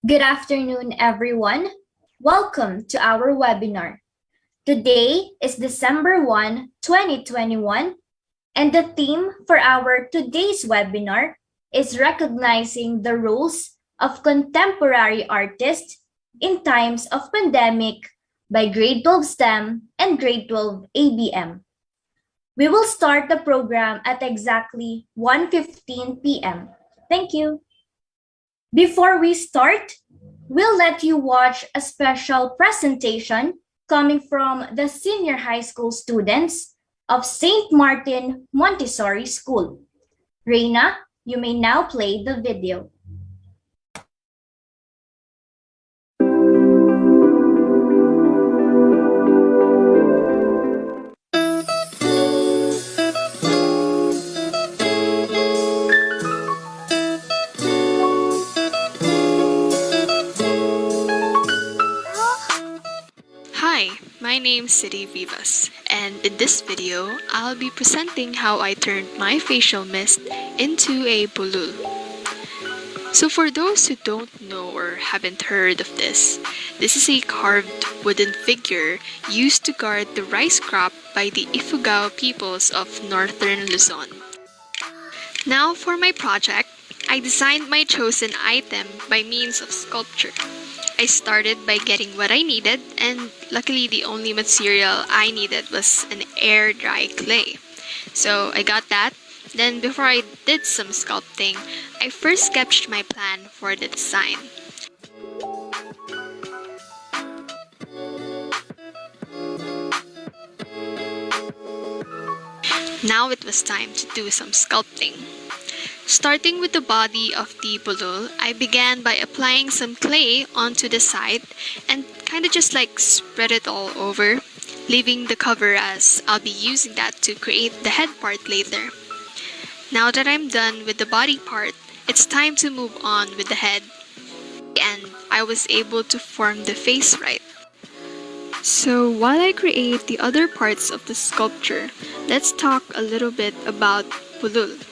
Good afternoon, everyone. Welcome to our webinar. Today is December 1, 2021, and the theme for our today's webinar is recognizing the roles of contemporary artists in times of pandemic by Grade 12 STEM and Grade 12 ABM. We will start the program at exactly 1:15 p.m. Thank you. Before we start, we'll let you watch a special presentation coming from the senior high school students of St. Martin Montessori School. Reina, you may now play the video. Hi, my name's City Vivas, and in this video, I'll be presenting how I turned my facial mist into a bulul. So for those who don't know or haven't heard of this is a carved wooden figure used to guard the rice crop by the Ifugao peoples of northern Luzon. Now for my project, I designed my chosen item by means of sculpture. I started by getting what I needed, and luckily the only material I needed was an air dry clay. So I got that. Then before I did some sculpting, I first sketched my plan for the design. Now it was time to do some sculpting. Starting with the body of the bulul, I began by applying some clay onto the side and kind of just like spread it all over, leaving the cover as I'll be using that to create the head part later. Now that I'm done with the body part, it's time to move on with the head. And I was able to form the face right. So while I create the other parts of the sculpture, let's talk a little bit about bulul.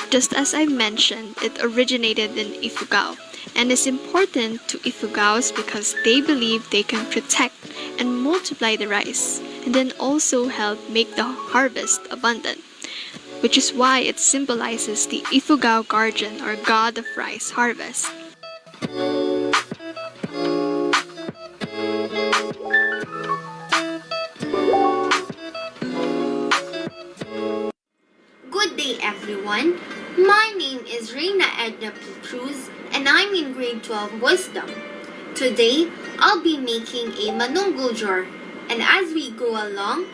Just as I mentioned, it originated in Ifugao and is important to Ifugaos because they believe they can protect and multiply the rice and then also help make the harvest abundant, which is why it symbolizes the Ifugao guardian or god of rice harvest. Good day, everyone. My name is Reina Edna P. Cruz, and I'm in grade 12 Wisdom. Today, I'll be making a manunggul jar, and as we go along,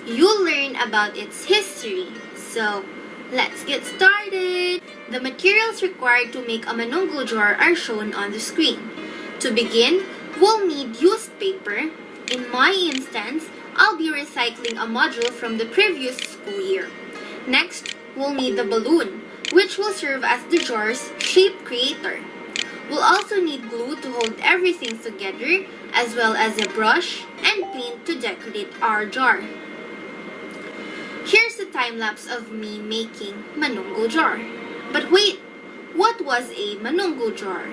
you'll learn about its history. So, let's get started! The materials required to make a manunggul jar are shown on the screen. To begin, we'll need used paper. In my instance, I'll be recycling a module from the previous school year. Next, we'll need the balloon, which will serve as the jar's shape creator. We'll also need glue to hold everything together, as well as a brush and paint to decorate our jar. Here's a time-lapse of me making manunggul jar. But wait, what was a manunggul jar?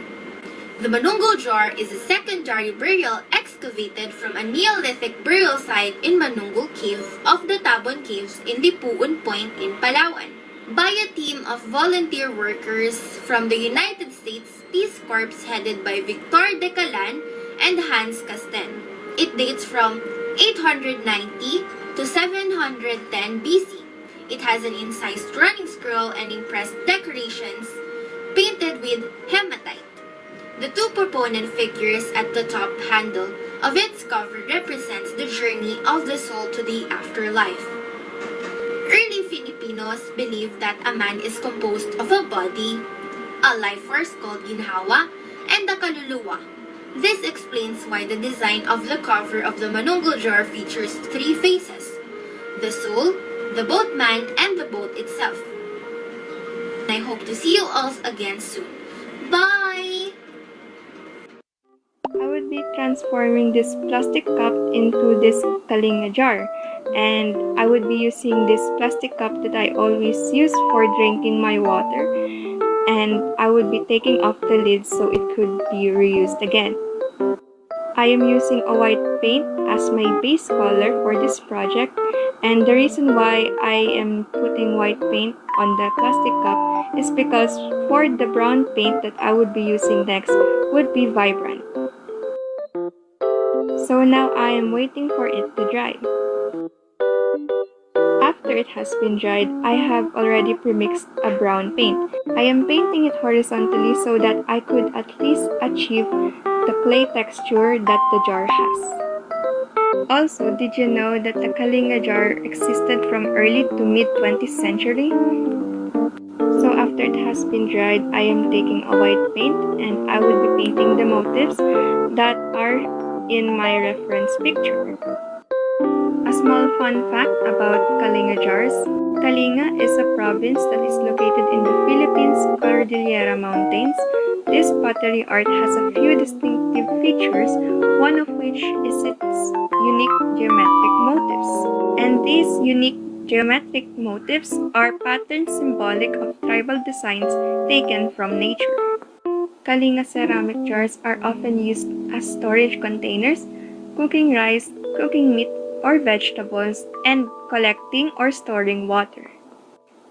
The manunggul jar is a secondary burial excavated from a Neolithic burial site in Manunggul Cave of the Tabon Caves in Lipuun Point in Palawan by a team of volunteer workers from the United States Peace Corps headed by Victor de Calan and Hans Casten. It dates from 890 to 710 BC. It has an incised running scroll and impressed decorations painted with hematite. The two proponent figures at the top handle of its cover represents the journey of the soul to the afterlife. Early Filipinos believed that a man is composed of a body, a life force called ginhawa, and a kaluluwa. This explains why the design of the cover of the manunggul jar features three faces: the soul, the boatman, and the boat itself. I hope to see you all again soon. Bye! I would be transforming this plastic cup into this kalinga jar, and I would be using this plastic cup that I always use for drinking my water, and I would be taking off the lid so it could be reused again. I am using a white paint as my base color for this project, and the reason why I am putting white paint on the plastic cup is because for the brown paint that I would be using next would be vibrant. So now I am waiting for it to dry. After it has been dried, I have already premixed a brown paint. I am painting it horizontally so that I could at least achieve the clay texture that the jar has. Also, did you know that the Kalinga jar existed from early to mid-20th century? So after it has been dried, I am taking a white paint and I will be painting the motifs that are in my reference picture. A small fun fact about Kalinga jars. Kalinga is a province that is located in the Philippines Cordillera Mountains. This pottery art has a few distinctive features, one of which is its unique geometric motifs. And these unique geometric motifs are patterns symbolic of tribal designs taken from nature. Kalinga ceramic jars are often used as storage containers, cooking rice, cooking meat or vegetables, and collecting or storing water.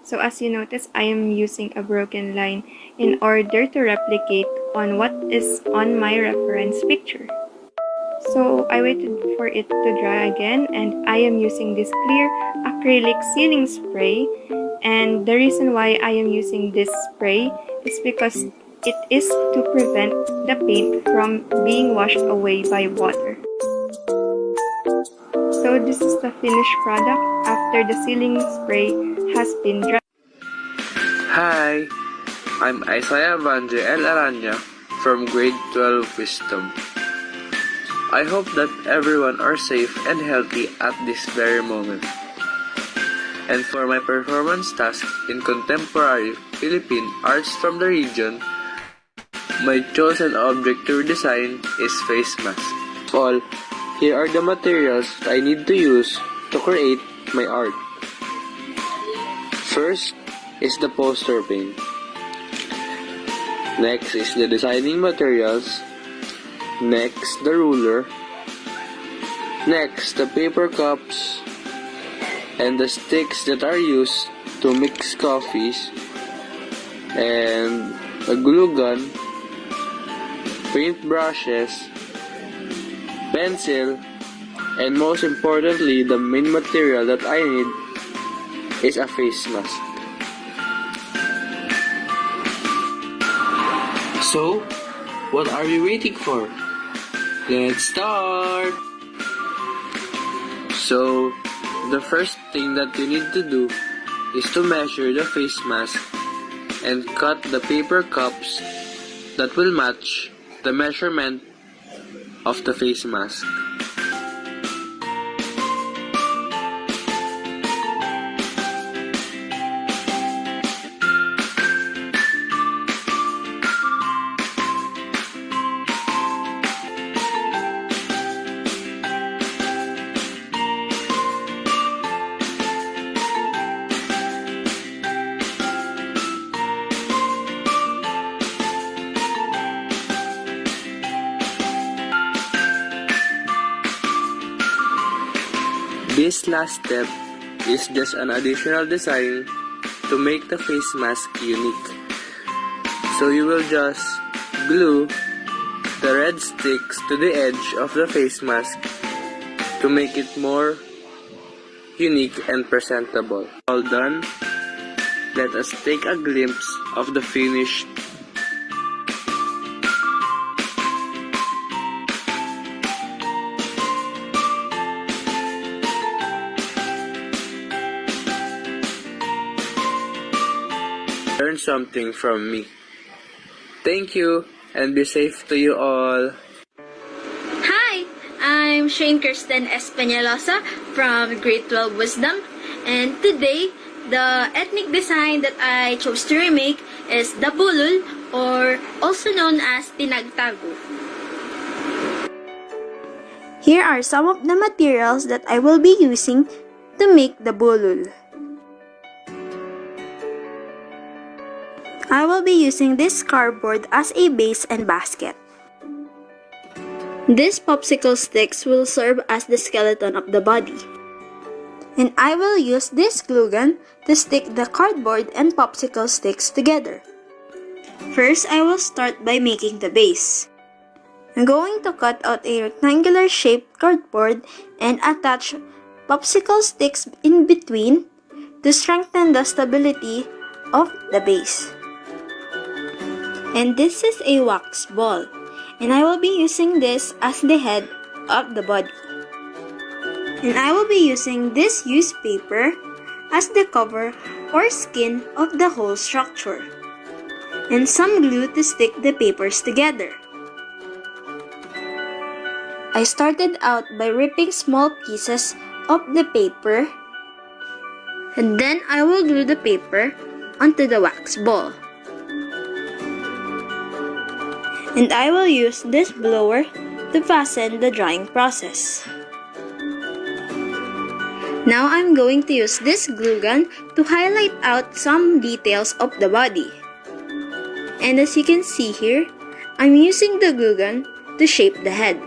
So as you notice, I am using a broken line in order to replicate on what is on my reference picture. So I waited for it to dry again, and I am using this clear acrylic sealing spray, and the reason why I am using this spray is because it is to prevent the paint from being washed away by water. So this is the finished product after the sealing spray has been dried. Hi, I'm Isaiah Vanje El Aranya from grade 12 Wisdom. I hope that everyone are safe and healthy at this very moment. And for my performance task in Contemporary Philippine Arts from the region, my chosen object to design is face mask. All, here are the materials I need to use to create my art. First is the poster paint. Next is the designing materials. Next, the ruler. Next, the paper cups and the sticks that are used to mix coffees, and a glue gun, paint brushes, pencil, and most importantly, the main material that I need is a face mask. So, what are we waiting for? Let's start! So, the first thing that you need to do is to measure the face mask and cut the paper cups that will match the measurement of the face mask. This last step is just an additional design to make the face mask unique. So you will just glue the red sticks to the edge of the face mask to make it more unique and presentable. All done, let us take a glimpse of the finished learn something from me. Thank you, and be safe to you all. Hi, I'm Shane Kirsten Espanyalosa from grade 12 Wisdom, and today the ethnic design that I chose to remake is the bulul, or also known as tinagtago. Here are some of the materials that I will be using to make the bulul. I will be using this cardboard as a base and basket. These popsicle sticks will serve as the skeleton of the body. And I will use this glue gun to stick the cardboard and popsicle sticks together. First, I will start by making the base. I'm going to cut out a rectangular shaped cardboard and attach popsicle sticks in between to strengthen the stability of the base. And this is a wax ball, and I will be using this as the head of the body. And I will be using this used paper as the cover or skin of the whole structure, and some glue to stick the papers together. I started out by ripping small pieces of the paper, and then I will glue the paper onto the wax ball. And I will use this blower to fasten the drying process. Now I'm going to use this glue gun to highlight out some details of the body. And as you can see here, I'm using the glue gun to shape the head.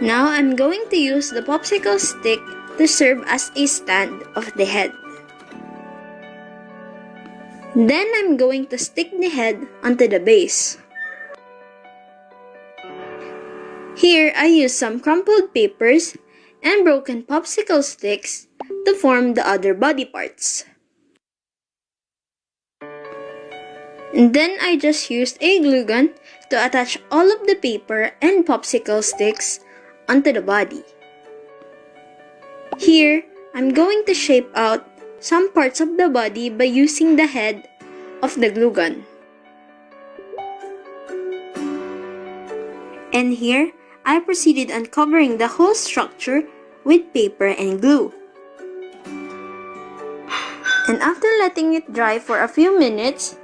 Now I'm going to use the popsicle stick to serve as a stand of the head. Then I'm going to stick the head onto the base. Here I use some crumpled papers and broken popsicle sticks to form the other body parts. And then I just used a glue gun to attach all of the paper and popsicle sticks onto the body. Here, I'm going to shape out some parts of the body by using the head of the glue gun. And here, I proceeded on covering the whole structure with paper and glue. And after letting it dry for a few minutes,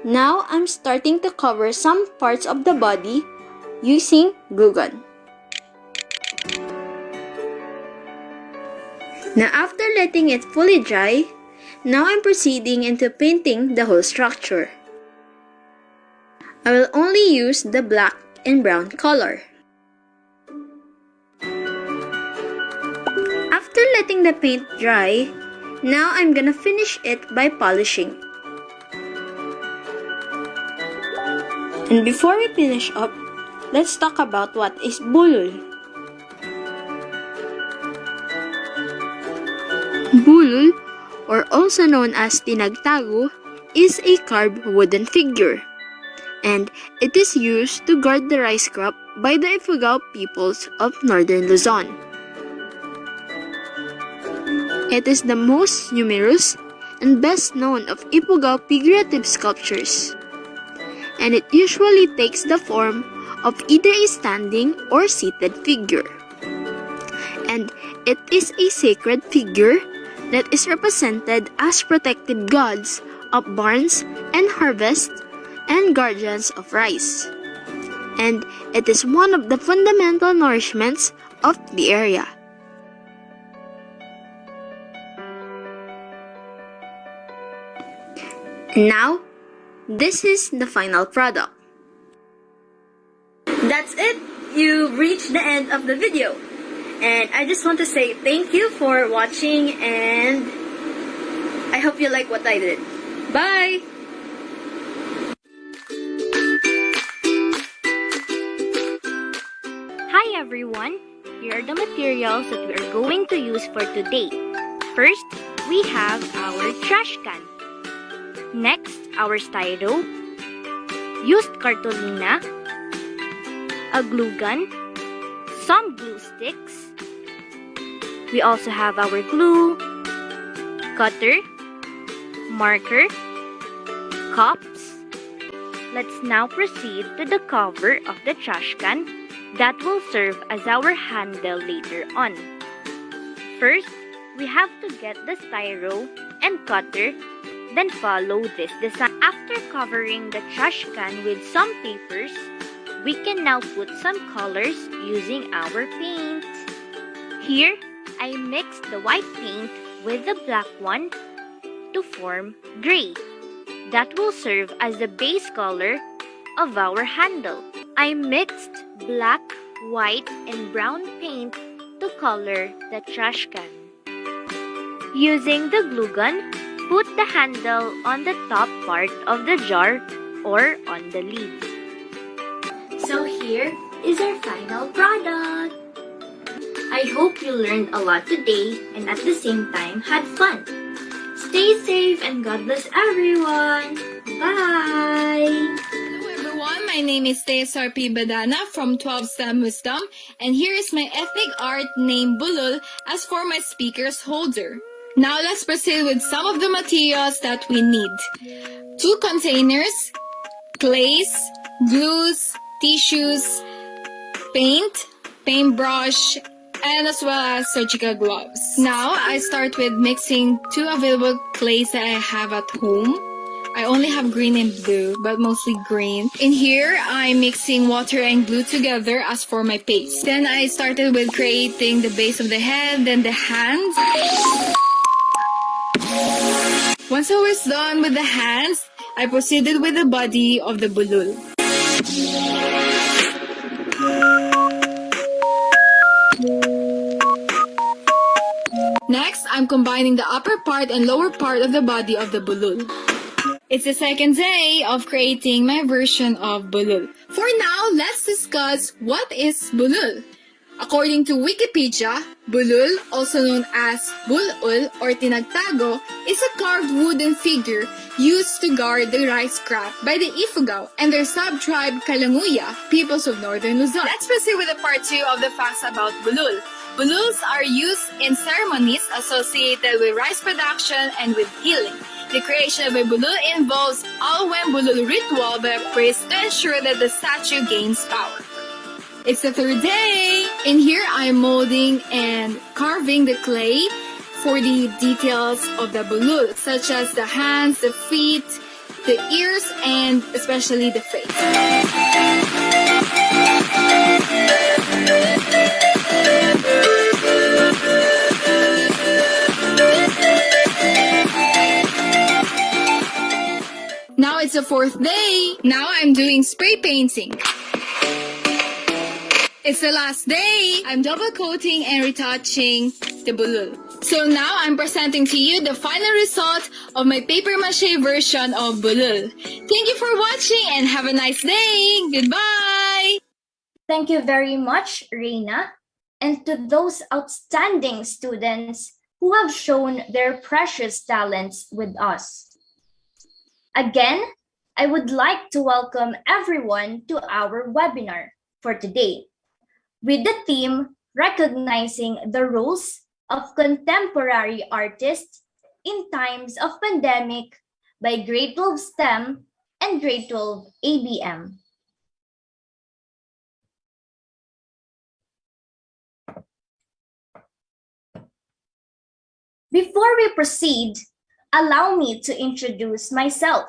now I'm starting to cover some parts of the body using glue gun. Now after letting it fully dry, now I'm proceeding into painting the whole structure. I will only use the black and brown color. After letting the paint dry, now I'm gonna finish it by polishing. And before we finish up, let's talk about what is bulol. Bulol, or also known as tinagtago, is a carved wooden figure, and it is used to guard the rice crop by the Ifugao peoples of northern Luzon. It is the most numerous and best known of Ifugao figurative sculptures, and it usually takes the form of either a standing or seated figure. And it is a sacred figure that is represented as protective gods of barns and harvest and guardians of rice. And it is one of the fundamental nourishments of the area. And now, this is the final product. That's it! You've reached the end of the video. And I just want to say thank you for watching, and I hope you like what I did. Bye! Hi everyone! Here are the materials that we are going to use for today. First, we have our trash can. Next, our styro, used cartolina, a glue gun, some glue sticks. We also have our glue, cutter, marker, cups. Let's now proceed to the cover of the trash can that will serve as our handle later on. First, we have to get the styro and cutter, then follow this design. After covering the trash can with some papers, we can now put some colors using our paint. Here, I mixed the white paint with the black one to form gray. that will serve as the base color of our handle. I mixed black, white, and brown paint to color the trash can. Using the glue gun, put the handle on the top part of the jar or on the lid. So here is our final product. I hope you learned a lot today and at the same time had fun. Stay safe and God bless everyone. Bye! Hello everyone, my name is Cesar P. Badana from 12 STEM Wisdom, and here is my ethnic art named Bulul as for my speaker's holder. Now let's proceed with some of the materials that we need. 2 containers, clays, glues, tissues, paint, paintbrush, and as well as surgical gloves. Now, I start with mixing 2 available clays that I have at home. I only have green and blue, but mostly green. In here, I'm mixing water and glue together as for my paste. Then I started with creating the base of the head, then the hands. Once I was done with the hands, I proceeded with the body of the bulul. Next, I'm combining the upper part and lower part of the body of the bulul. It's the second day of creating my version of bulul. For now, let's discuss what is bulul. According to Wikipedia, bulul, also known as bulul or tinagtago, is a carved wooden figure used to guard the rice crop by the Ifugao and their sub-tribe Kalanguya, peoples of northern Luzon. Let's proceed with the part 2 of the facts about bulul. Bululs are used in ceremonies associated with rice production and with healing. The creation of a bulul involves all-when bulul ritual by a priest to ensure that the statue gains power. It's the third day! In here, I'm molding and carving the clay for the details of the bulul, such as the hands, the feet, the ears, and especially the face. Now it's the 4th day. Now I'm doing spray painting. It's the last day. I'm double coating and retouching the bulul. So now I'm presenting to you the final result of my paper mache version of bulul. Thank you for watching and have a nice day. Goodbye. Thank you very much, Reina, and to those outstanding students who have shown their precious talents with us. Again, I would like to welcome everyone to our webinar for today, with the theme recognizing the roles of contemporary artists in times of pandemic by Grade 12 STEM and Grade 12 ABM. Before we proceed, allow me to introduce myself.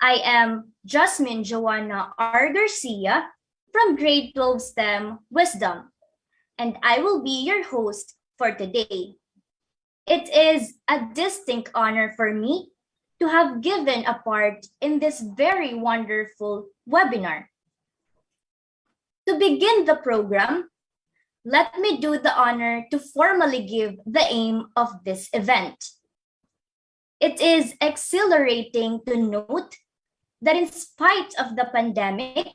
I am Jasmine Joanna R. Garcia from Grade 12 STEM Wisdom, and I will be your host for today. It is a distinct honor for me to have given a part in this very wonderful webinar. To begin the program, let me do the honor to formally give the aim of this event. It is exhilarating to note that in spite of the pandemic,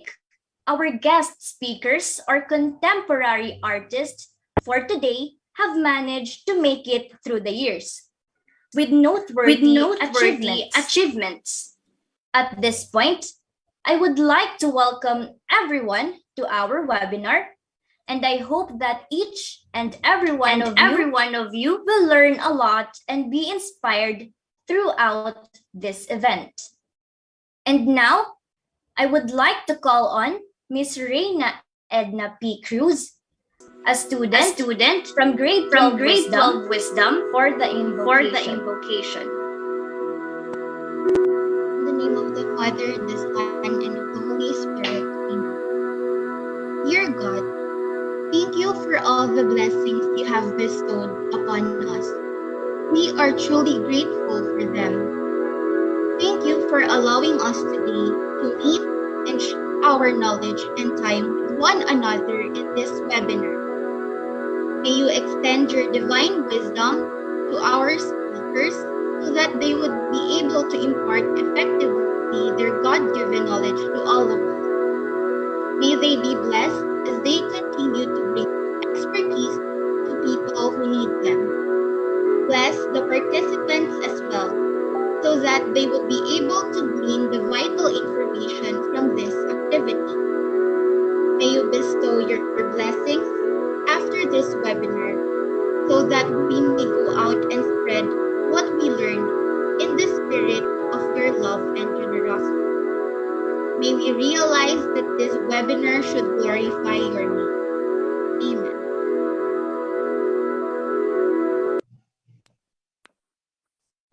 our guest speakers or contemporary artists for today have managed to make it through the years with noteworthy achievements. At this point, I would like to welcome everyone to our webinar, and I hope that each and every one of you will learn a lot and be inspired throughout this event. And now, I would like to call on Miss Reina Edna P. Cruz, a student from Grade 12 Wisdom for the invocation. In the name of the Father, the Son, and of the Holy Spirit. Amen. Dear God, thank you for all the blessings you have bestowed upon us. We are truly grateful for them. Thank you for our knowledge and time with one another in this webinar. May you extend your divine wisdom to our speakers so that they would be able to impart effectively their God-given knowledge to all of us. May they be blessed as they continue to bring expertise to people who need them. Bless the participants as well, so that they would be able to glean the vital information from this activity. May you bestow your blessings after this webinar, so that we may go out and spread what we learned in the spirit of your love and generosity. May we realize that this webinar should glorify your name. Amen.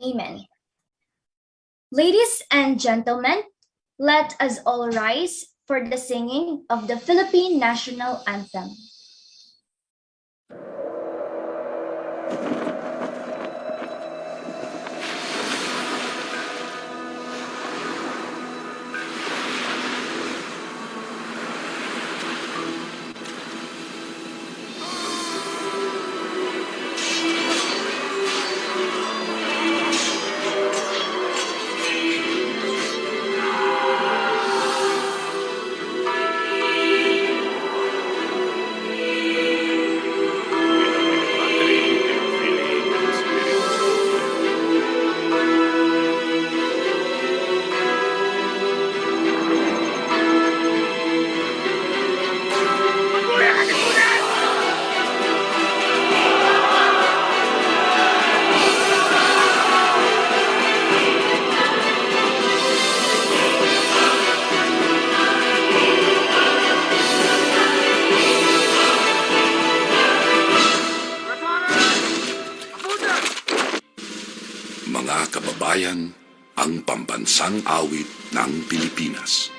Amen. Ladies and gentlemen, let us all rise for the singing of the Philippine National Anthem. Mga kababayan, ang pambansang awit ng Pilipinas.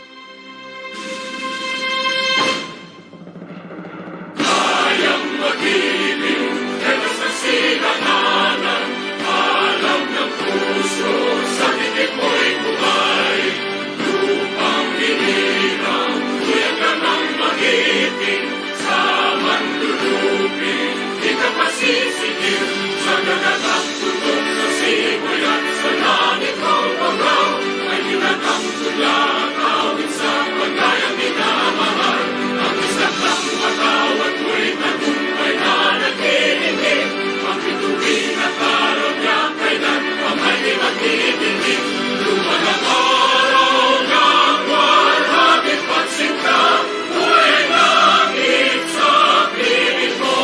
Kayang mag-ibig, sa silanganan, alam ng puso, sa titik mo'y buhay. Lupang binirang, kuya ka ng mag-ibig, sa manlulupin, di ka pasisigil, sa gagatang tutok sa simoy at sa langit mo pagaw, ay tinatang tulad, awit sa pagkayang minamahal. Ang isang ng patawad mo'y tagumpay na nagkikinig, ang bituin at araw niya kailan pa may di magkikinig. Lumalang araw ng walhagit pagsinta, buhay langit sa piling mo.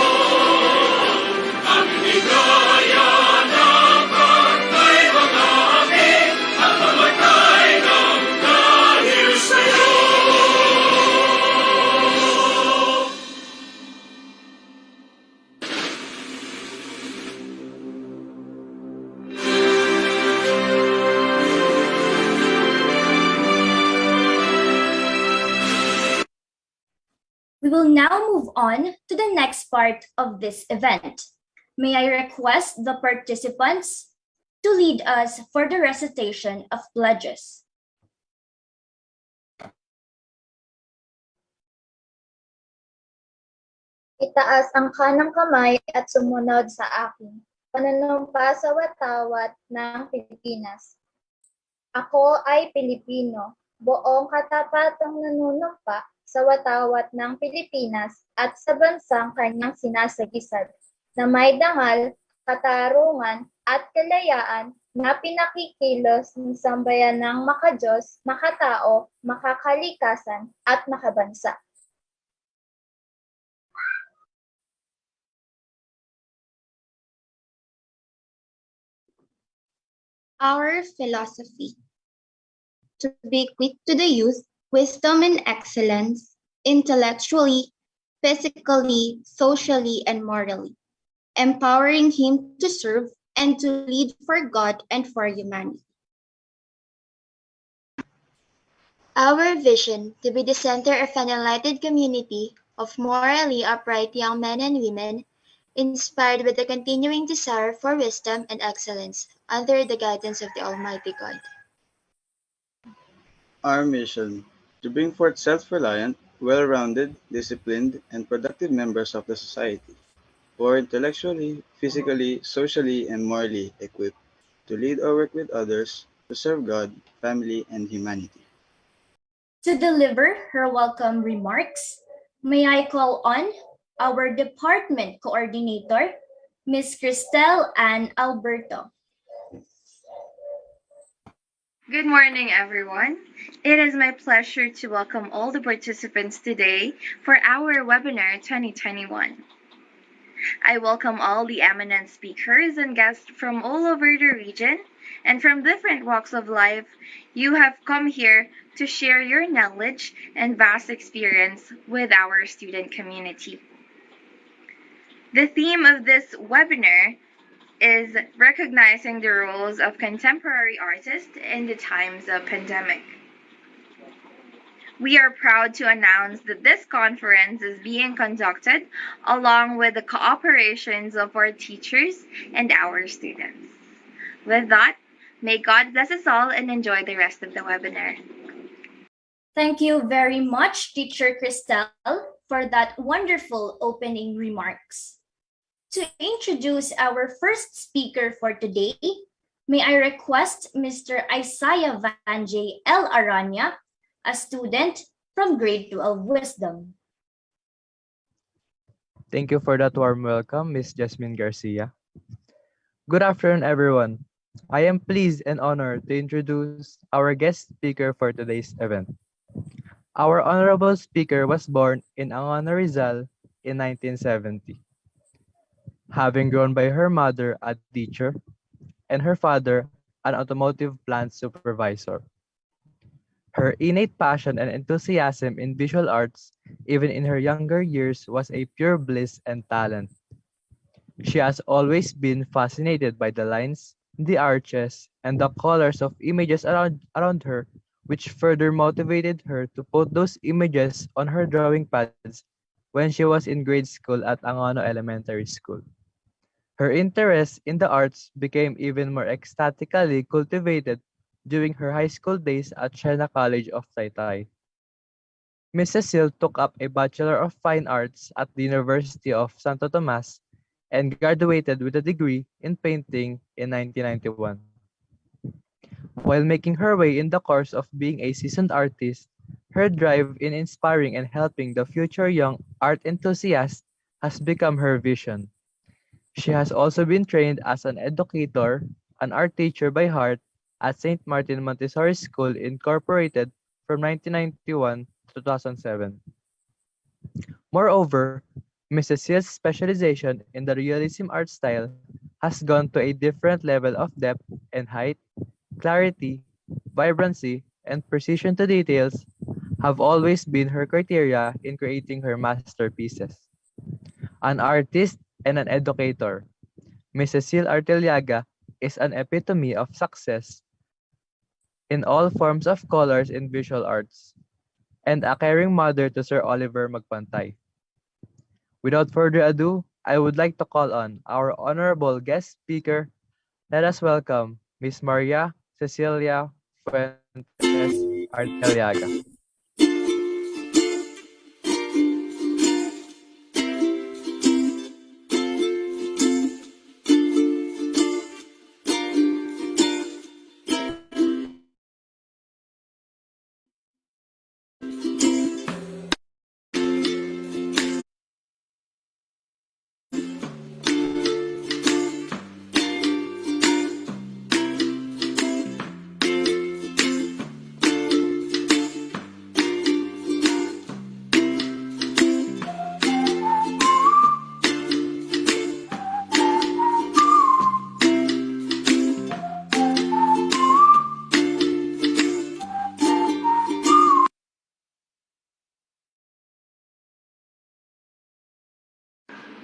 Ang ligaya ng pagkay mga amin, at mamatay ng dahil sa'yo. We will now move on to the next part of this event. May I request the participants to lead us for the recitation of pledges. Itaas ang kanang kamay at sumunod sa akin. Pananumpa sa watawat ng Pilipinas. Ako ay Pilipino, buong katapatang nanunumpa sa watawat ng Pilipinas at sa bansang kanyang sinasagisad, na may dangal, katarungan at kalayaan na pinakikilos ng sambayan ng makadiyos, makatao, makakalikasan at makabansa. Our philosophy: to bequeath to the youth wisdom and excellence, intellectually, physically, socially, and morally, empowering him to serve and to lead for God and for humanity. Our vision: to be the center of an enlightened community of morally upright young men and women, inspired with a continuing desire for wisdom and excellence, under the guidance of the Almighty God. Our mission: to bring forth self-reliant, well-rounded, disciplined, and productive members of the society, who are intellectually, physically, socially, and morally equipped to lead or work with others, to serve God, family, and humanity. To deliver her welcome remarks, may I call on our department coordinator, Ms. Cristel Ann Alberto. Good morning, everyone. It is my pleasure to welcome all the participants today for our webinar 2021. I welcome all the eminent speakers and guests from all over the region and from different walks of life. You have come here to share your knowledge and vast experience with our student community. The theme of this webinar is recognizing the roles of contemporary artists in the times of pandemic. We are proud to announce that this conference is being conducted along with the cooperations of our teachers and our students. With that, may God bless us all and enjoy the rest of the webinar. Thank you very much, Teacher Cristel, for that wonderful opening remarks. To introduce our first speaker for today, may I request Mr. Isaiah Vanje L. Aranya, a student from Grade 12 Wisdom. Thank you for that warm welcome, Ms. Jasmine Garcia. Good afternoon, everyone. I am pleased and honored to introduce our guest speaker for today's event. Our honorable speaker was born in Angono, Rizal in 1970. Having grown by her mother, a teacher, and her father, an automotive plant supervisor. Her innate passion and enthusiasm in visual arts, even in her younger years, was a pure bliss and talent. She has always been fascinated by the lines, the arches, and the colors of images around her, which further motivated her to put those images on her drawing pads when she was in grade school at Angono Elementary School. Her interest in the arts became even more ecstatically cultivated during her high school days at Siena College of Taytay. Miss Cecile took up a Bachelor of Fine Arts at the University of Santo Tomas and graduated with a degree in painting in 1991. While making her way in the course of being a seasoned artist, her drive in inspiring and helping the future young art enthusiasts has become her vision. She has also been trained as an educator, an art teacher by heart at St. Martin Montessori School Incorporated from 1991 to 2007. Moreover, Mrs. Cecilia's specialization in the realism art style has gone to a different level of depth and height, clarity, vibrancy, and precision to details have always been her criteria in creating her masterpieces. An artist and an educator, Mrs. Artillaga is an epitome of success in all forms of colors in visual arts, and a caring mother to Sir Oliver Magpantay. Without further ado, I would like to call on our honorable guest speaker. Let us welcome Miss Maria Cecilia Fuentes-Artillaga.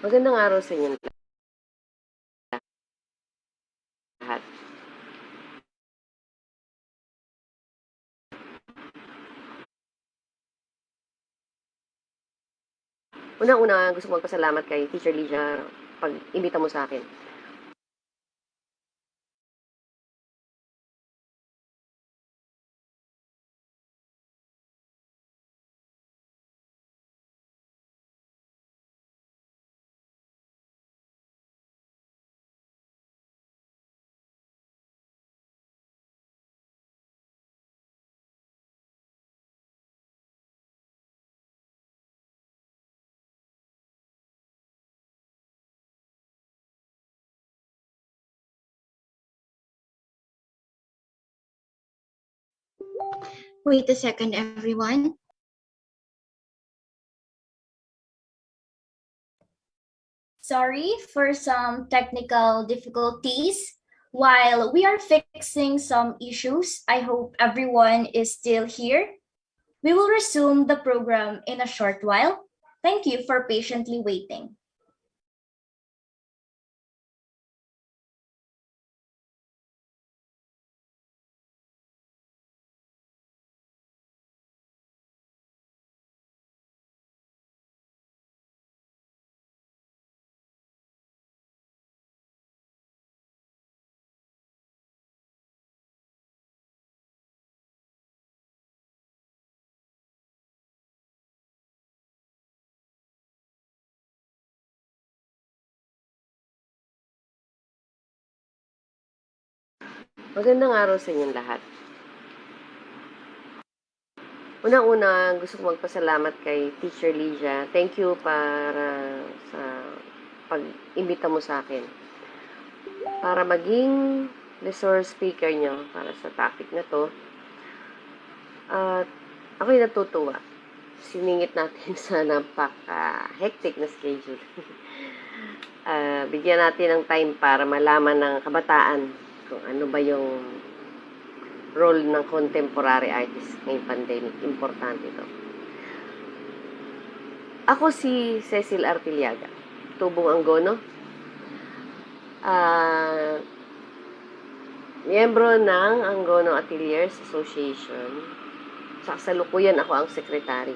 Magandang araw sa inyo lahat. Unang-una, gusto kong magpasalamat kay Teacher Lydia pag-imbita mo sa akin. Wait a second, everyone. Sorry for some technical difficulties. While we are fixing some issues, I hope everyone is still here. We will resume the program in a short while. Thank you for patiently waiting. Magandang araw sa inyong lahat. Unang-una, gusto ko magpasalamat kay Teacher Lydia. Thank you para sa pag-imbita mo sa akin. Para maging resource speaker nyo para sa topic na to. At ako'y natutuwa. Siningit natin sa napaka-hectic na schedule. Bigyan natin ng time para malaman ng kabataan kung ano ba yung role ng contemporary artist ngayong pandemic. Importante ito. Ako si Fuentes-Artillaga, tubong Anggono. Miyembro ng Anggono Ateliers Association. Sa kasalukuyan ako ang sekretary.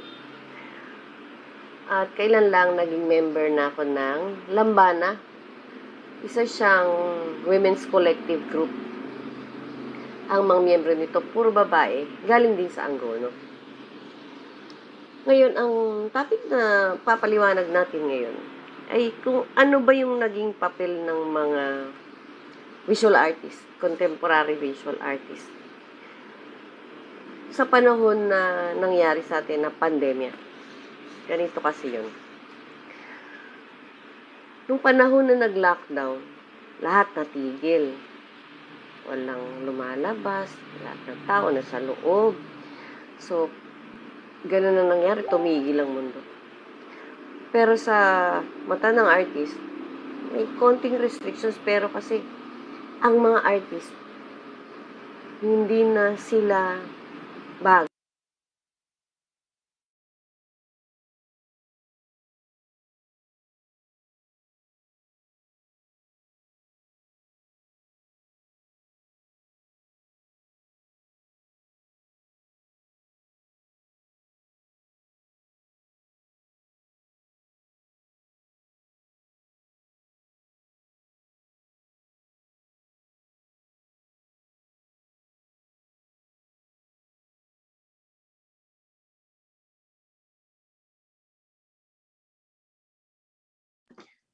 At kailan lang naging member na ako ng Lambana. Isa siyang women's collective group. Ang mga miyembro nito, puro babae, galing din sa Anggono. Ngayon, ang topic na papaliwanag natin ngayon ay kung ano ba yung naging papel ng mga visual artists, contemporary visual artists, sa panahon na nangyari sa atin na pandemya. Ganito kasi yun. Nung panahon na nag-lockdown, lahat natigil. Walang lumalabas, lahat ng tao nasa loob. So, ganun na nangyari, tumigil ang mundo. Pero sa mata ng artist, may konting restrictions, pero kasi ang mga artist, hindi na sila bago.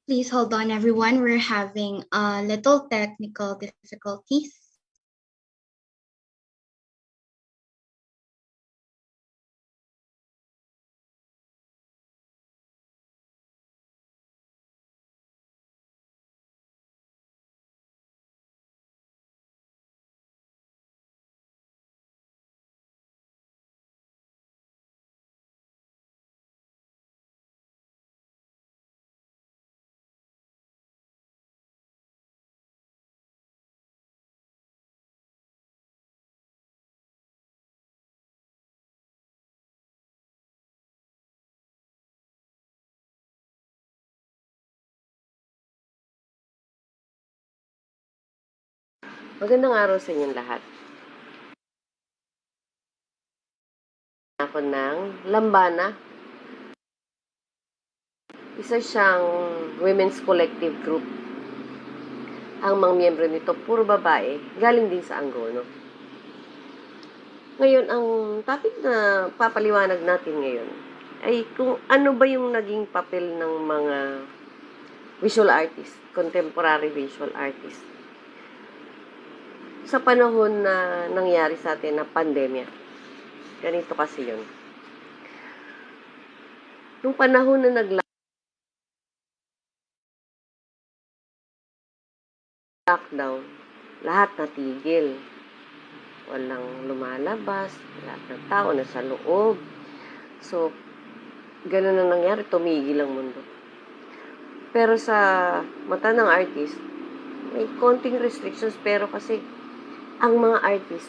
Please hold on, everyone. We're having a little technical difficulties. Magandang araw sa inyong lahat. Ako ng Lambana. Isa siyang women's collective group. Ang mga miyembro nito, puro babae, galing din sa Anggono. Ngayon, ang topic na papaliwanag natin ngayon ay kung ano ba yung naging papel ng mga visual artists, contemporary visual artists, sa panahon na nangyari sa atin na pandemya. Ganito kasi yun. Nung panahon na nag-lockdown, lahat natigil. walang lumalabas, lahat ng tao nasa loob. So, ganun na nangyari, tumigil ang mundo. Pero sa mata ng artist, may konting restrictions, pero kasi ang mga artist,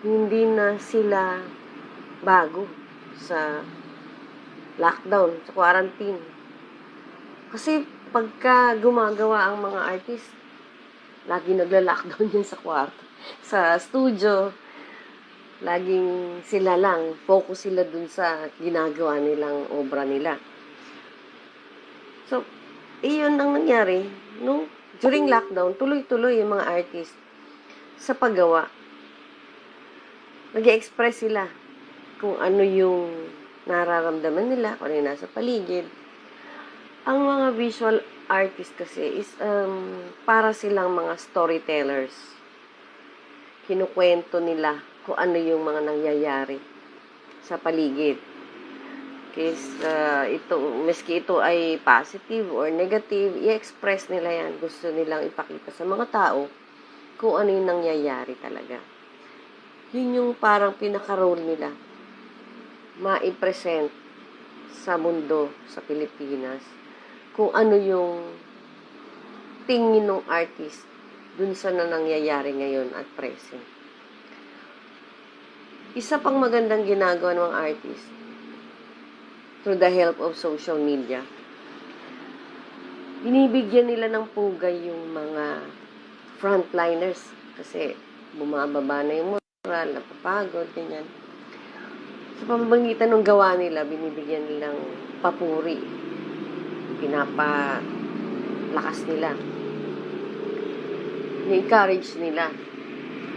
hindi na sila bago sa lockdown, sa quarantine. Kasi pagka gumagawa ang mga artist, lagi nagla-lockdown yan sa kwarto. Sa studio, laging sila lang, focus sila dun sa ginagawa nilang obra nila. So, iyon ang nangyari, no? During lockdown, tuloy-tuloy yung mga artist sa paggawa. Nag-express sila kung ano yung nararamdaman nila, kung ano yung nasa paligid. Ang mga visual artist kasi is para silang mga storytellers. Kinukwento nila kung ano yung mga nangyayari sa paligid. Maski ito ay positive or negative, i-express nila yan. Gusto nilang ipakita sa mga tao kung ano yung nangyayari talaga. Yun yung parang pinaka-role nila. Ma-present sa mundo, sa Pilipinas, kung ano yung tingin ng artist dun sa nangyayari ngayon at present. Isa pang magandang ginagawa ng mga artist, through the help of social media, binibigyan nila ng pugay yung mga frontliners kasi bumababa na yung moral, napapagod, ganyan. Sa pamamagitan ng gawa nila, binibigyan nilang papuri, pinapalakas nila, ni-encourage nila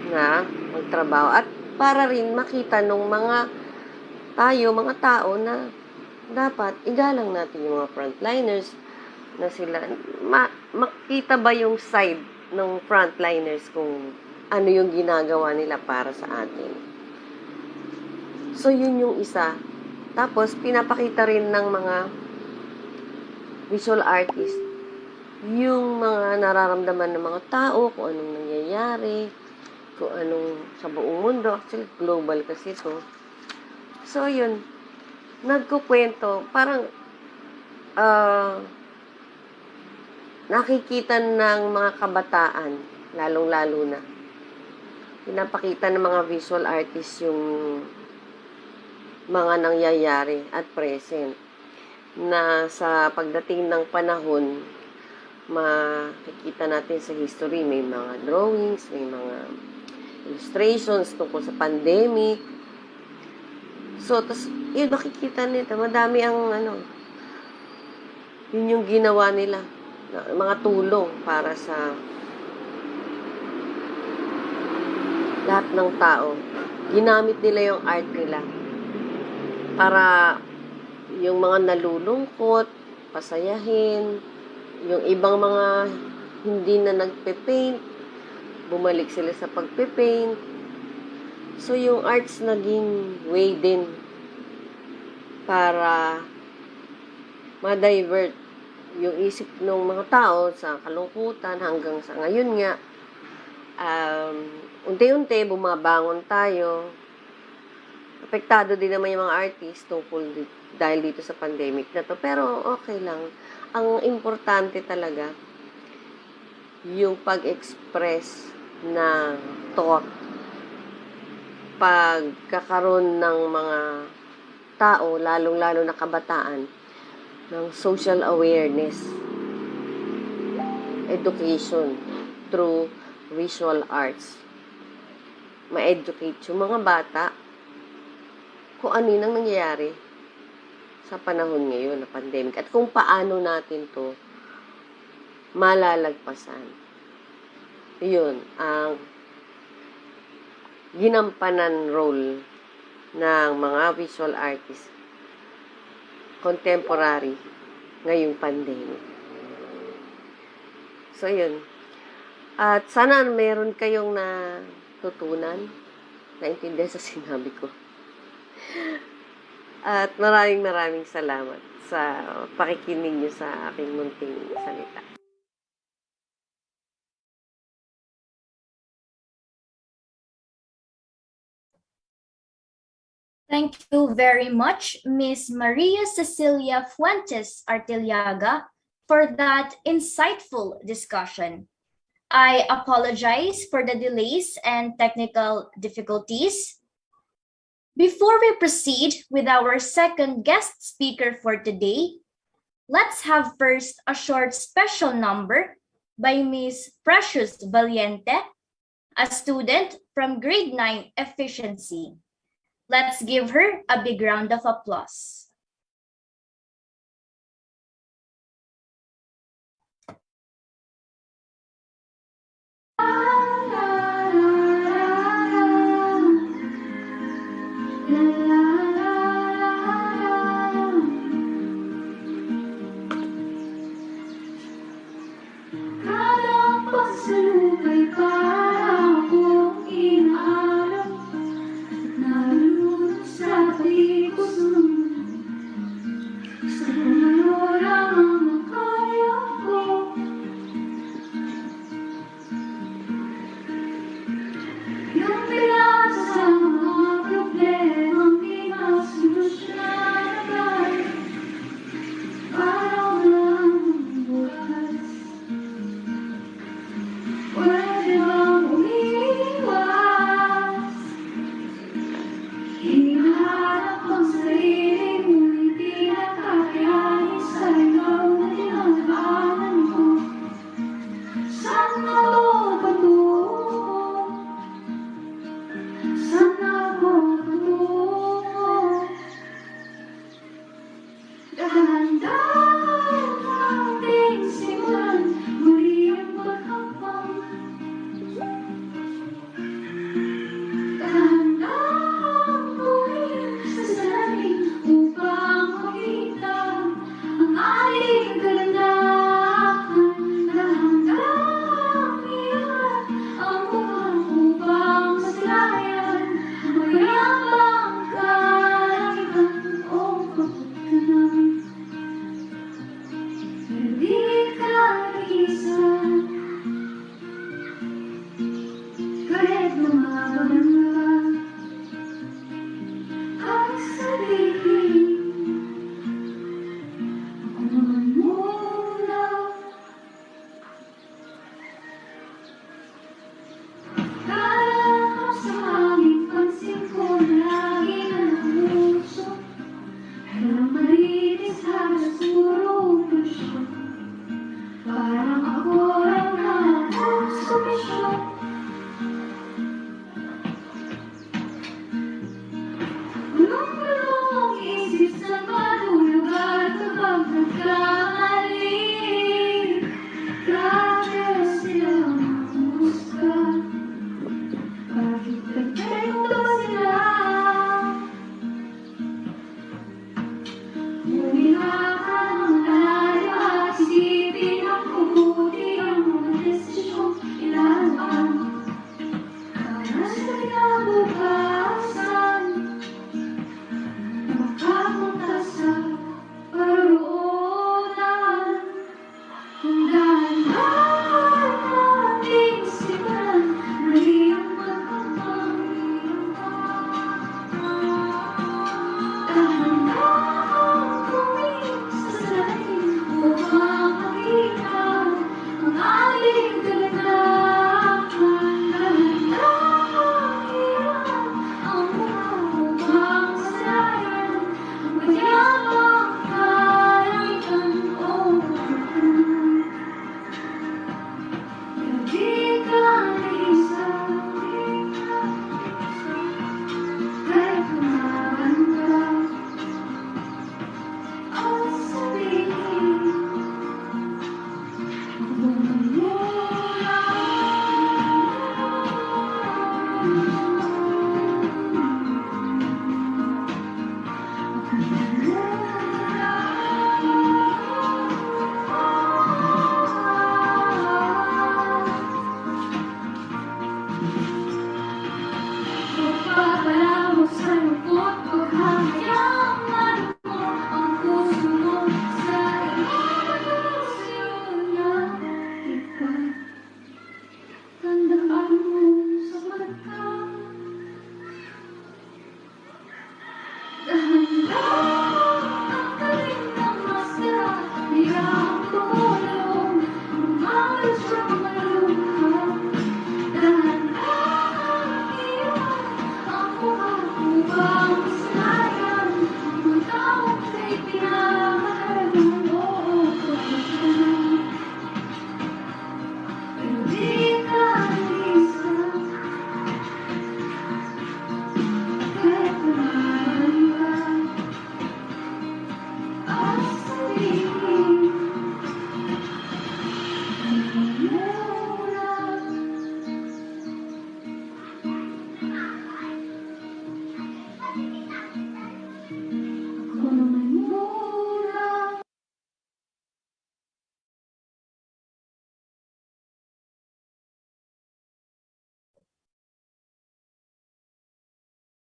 na magtrabaho at para rin makita ng mga tao na dapat igalang natin yung mga frontliners na sila, makita ba yung side ng frontliners kung ano yung ginagawa nila para sa atin. So, yun yung isa. Tapos, pinapakita rin ng mga visual artist yung mga nararamdaman ng mga tao, kung anong nangyayari, kung anong sa buong mundo. Actually, global kasi ito. So, yun. Nagkukwento, parang nakikita ng mga kabataan, lalong-lalo na. Pinapakita ng mga visual artists yung mga nangyayari at present na sa pagdating ng panahon, makikita natin sa history, may mga drawings, may mga illustrations tungkol sa pandemic. So, tas yun, makikita nito, madami ang yun yung ginawa nila, mga tulong para sa lahat ng tao. Ginamit nila yung art nila para yung mga nalulungkot, pasayahin, yung ibang mga hindi na nagpe-paint, bumalik sila sa pagpe-paint. So, yung arts naging way din para ma-divert yung isip ng mga tao sa kalungkutan hanggang sa ngayon nga. Unti-unti, bumabangon tayo. Apektado din naman yung mga artist dahil dito sa pandemic na to. Pero okay lang. Ang importante talaga, yung pag-express ng thought, pagkakaroon ng mga tao, lalong-lalo na kabataan, ng social awareness, education through visual arts. Ma-educate yung mga bata kung ano yung nangyayari sa panahon ngayon na pandemic at kung paano natin to malalagpasan. Yun ang ginampanan role ng mga visual artists contemporary ngayong pandemic. So, yun. At sana meron kayong natutunan, naintindihan sa sinabi ko. At maraming salamat sa pakikinig niyo sa aking munting salita. Thank you very much, Miss Maria Cecilia Fuentes-Artillaga, for that insightful discussion. I apologize for the delays and technical difficulties. Before we proceed with our second guest speaker for today, let's have first a short special number by Miss Precious Valiente, a student from grade 9 efficiency. Let's give her a big round of applause. Kada pagsulubay para akong inaalap nalulunod sa pagikusun sa panoramang makaya ko. Yung bilang sa mga problemang di masolusyonan agad, parang walang bukas. Pwede bang umiwas? Hinahanap ang sarili mo, hindi nakakayanin sa ikaw na dinadaanan ko. Saan ako patungo? Saan ako patungo? Dahan-dahan nating simulan muli ang paghapang. Dahan-dahan tuwing sa salamin upang makita ang ating kagandahan. Dahan-dahan iyan ang mukha upang masilayan ang mayabang kalangitan o kapagkanan. Hindi ka nag-iisa kahit lumaban ka at sabihin ako naman muna. Kalahap sa hangin, pansin ko lagi na napuso. Walang malinis, halos puro ilusyon. Parang ako lang hanap sa misyon. Gulong-gulong ang isip sa malulugar kapag nagkamali. Grabe silang humusga. Bakit perfecto sila? Humiga ka ng malayo at isipin ang mabuti ang mga desisyong ilalaan. Para sa kinabukasan, makapunta sa paroonan. Kung dahan-dahan nating simulan muli ang pagkakang dahan-dahan tuwing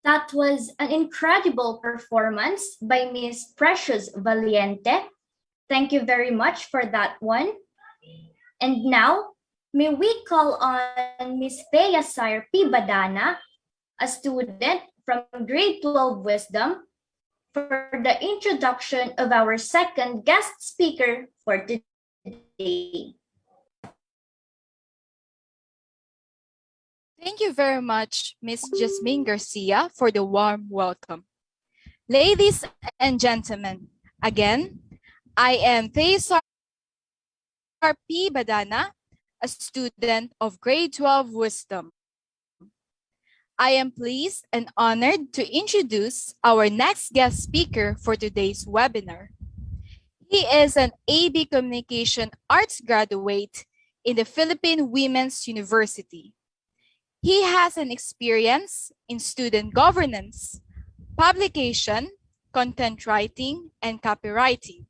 That was an incredible performance by Miss Precious Valiente. Thank you very much for that one. And now, may we call on Miss Thea Sire P. Badana, a student from Grade 12 Wisdom, for the introduction of our second guest speaker for today. Thank you very much, Miss Jasmine Garcia, for the warm welcome. Ladies and gentlemen, again, I am Thesar P. Badana, a student of Grade 12 Wisdom. I am pleased and honored to introduce our next guest speaker for today's webinar. He is an AB Communication Arts graduate in the Philippine Women's University. He has an experience in student governance, publication, content writing, and copywriting.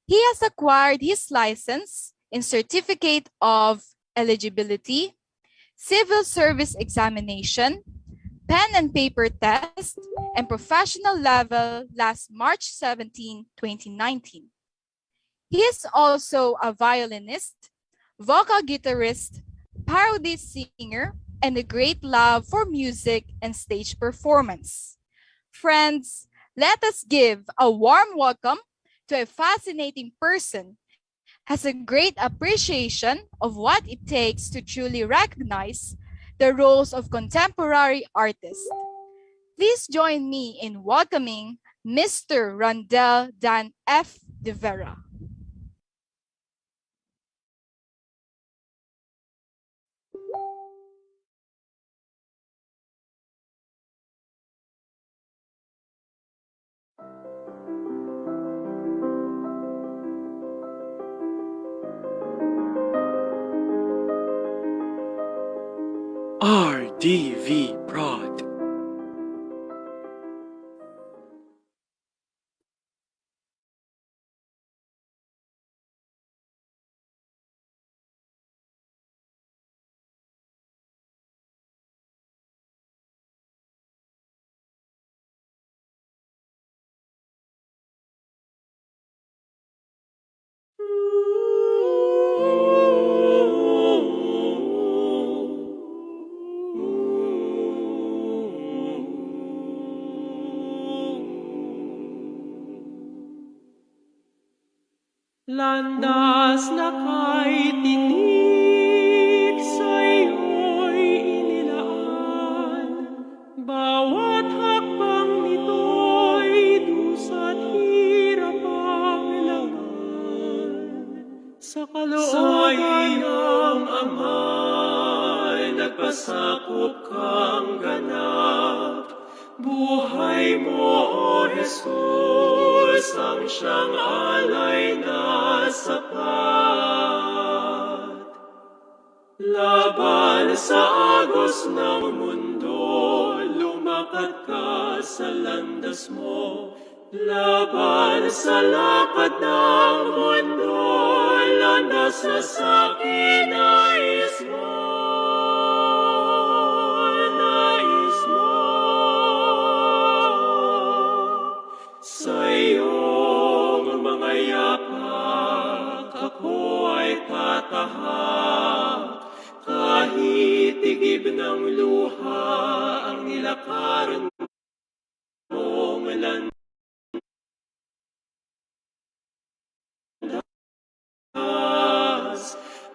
He has acquired his license in Certificate of Eligibility, Civil Service Examination, Pen and Paper Test, and Professional Level last March 17, 2019. He is also a violinist, vocal guitarist, parody singer, and a great love for music and stage performance. Friends, let us give a warm welcome to a fascinating person, has a great appreciation of what it takes to truly recognize the roles of contemporary artists. Please join me in welcoming Mr. Randell Dan F. de Vera. RDV Prod. Landas na kay tinig sa'yo'y inilaan. Bawat hakbang nito'y dusa't hirap ang laman. Sa kalooban ng Ama'y nagpasakop kang ganap. Buhay mo, O Jesus, ang siyang alay na sapat. Laban sa agos ng mundo, lumakad ka sa landas mo. Laban sa lakad ng mundo, landas na sa kinais mo. Nais mo. Sa iyong mga yapak, ako ay tatahak. Kahit tigib ng luha ang nilakaran mong landas,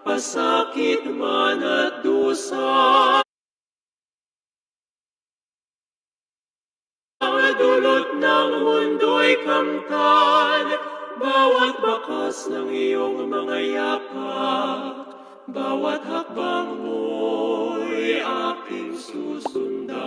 pasakit man at dusa. Ang dulot ng mundo'y kamtan, bawat bakas ng iyong mga yapak, bawat hakbang mo'y aking susundan.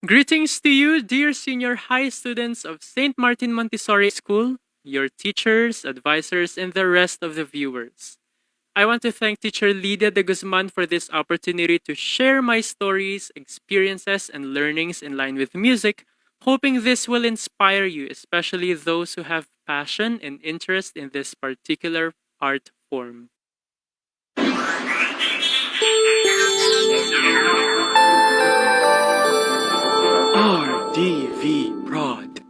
Greetings to you, dear senior high students of St. Martin Montessori School, your teachers, advisors, and the rest of the viewers. I want to thank teacher Lydia de Guzman for this opportunity to share my stories, experiences, and learnings in line with music Hoping this will inspire you, especially those who have passion and interest in this particular art form. RDV Prod.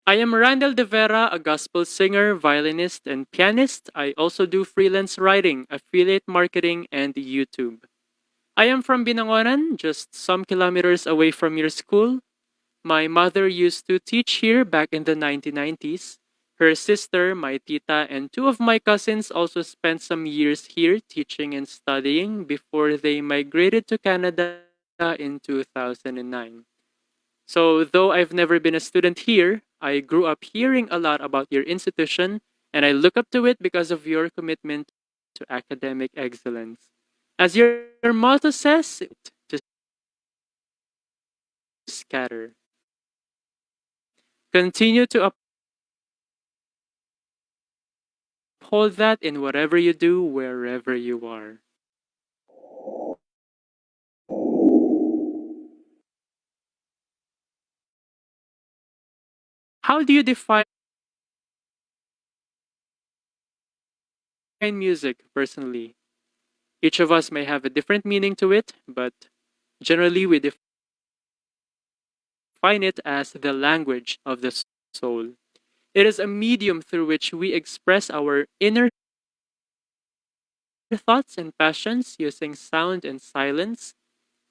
I am Randell Vera, a gospel singer, violinist, and pianist. I also do freelance writing, affiliate marketing, and YouTube. I am from Binangonan, just some kilometers away from your school. My mother used to teach here back in the 1990s. Her sister, my tita, and two of my cousins also spent some years here teaching and studying before they migrated to Canada in 2009. So, though I've never been a student here, I grew up hearing a lot about your institution, and I look up to it because of your commitment to academic excellence. As your motto says, to scatter. Continue to uphold that in whatever you do, wherever you are. How do you define music personally? Each of us may have a different meaning to it, but generally we define it as the language of the soul. It is a medium through which we express our inner thoughts and passions using sound and silence.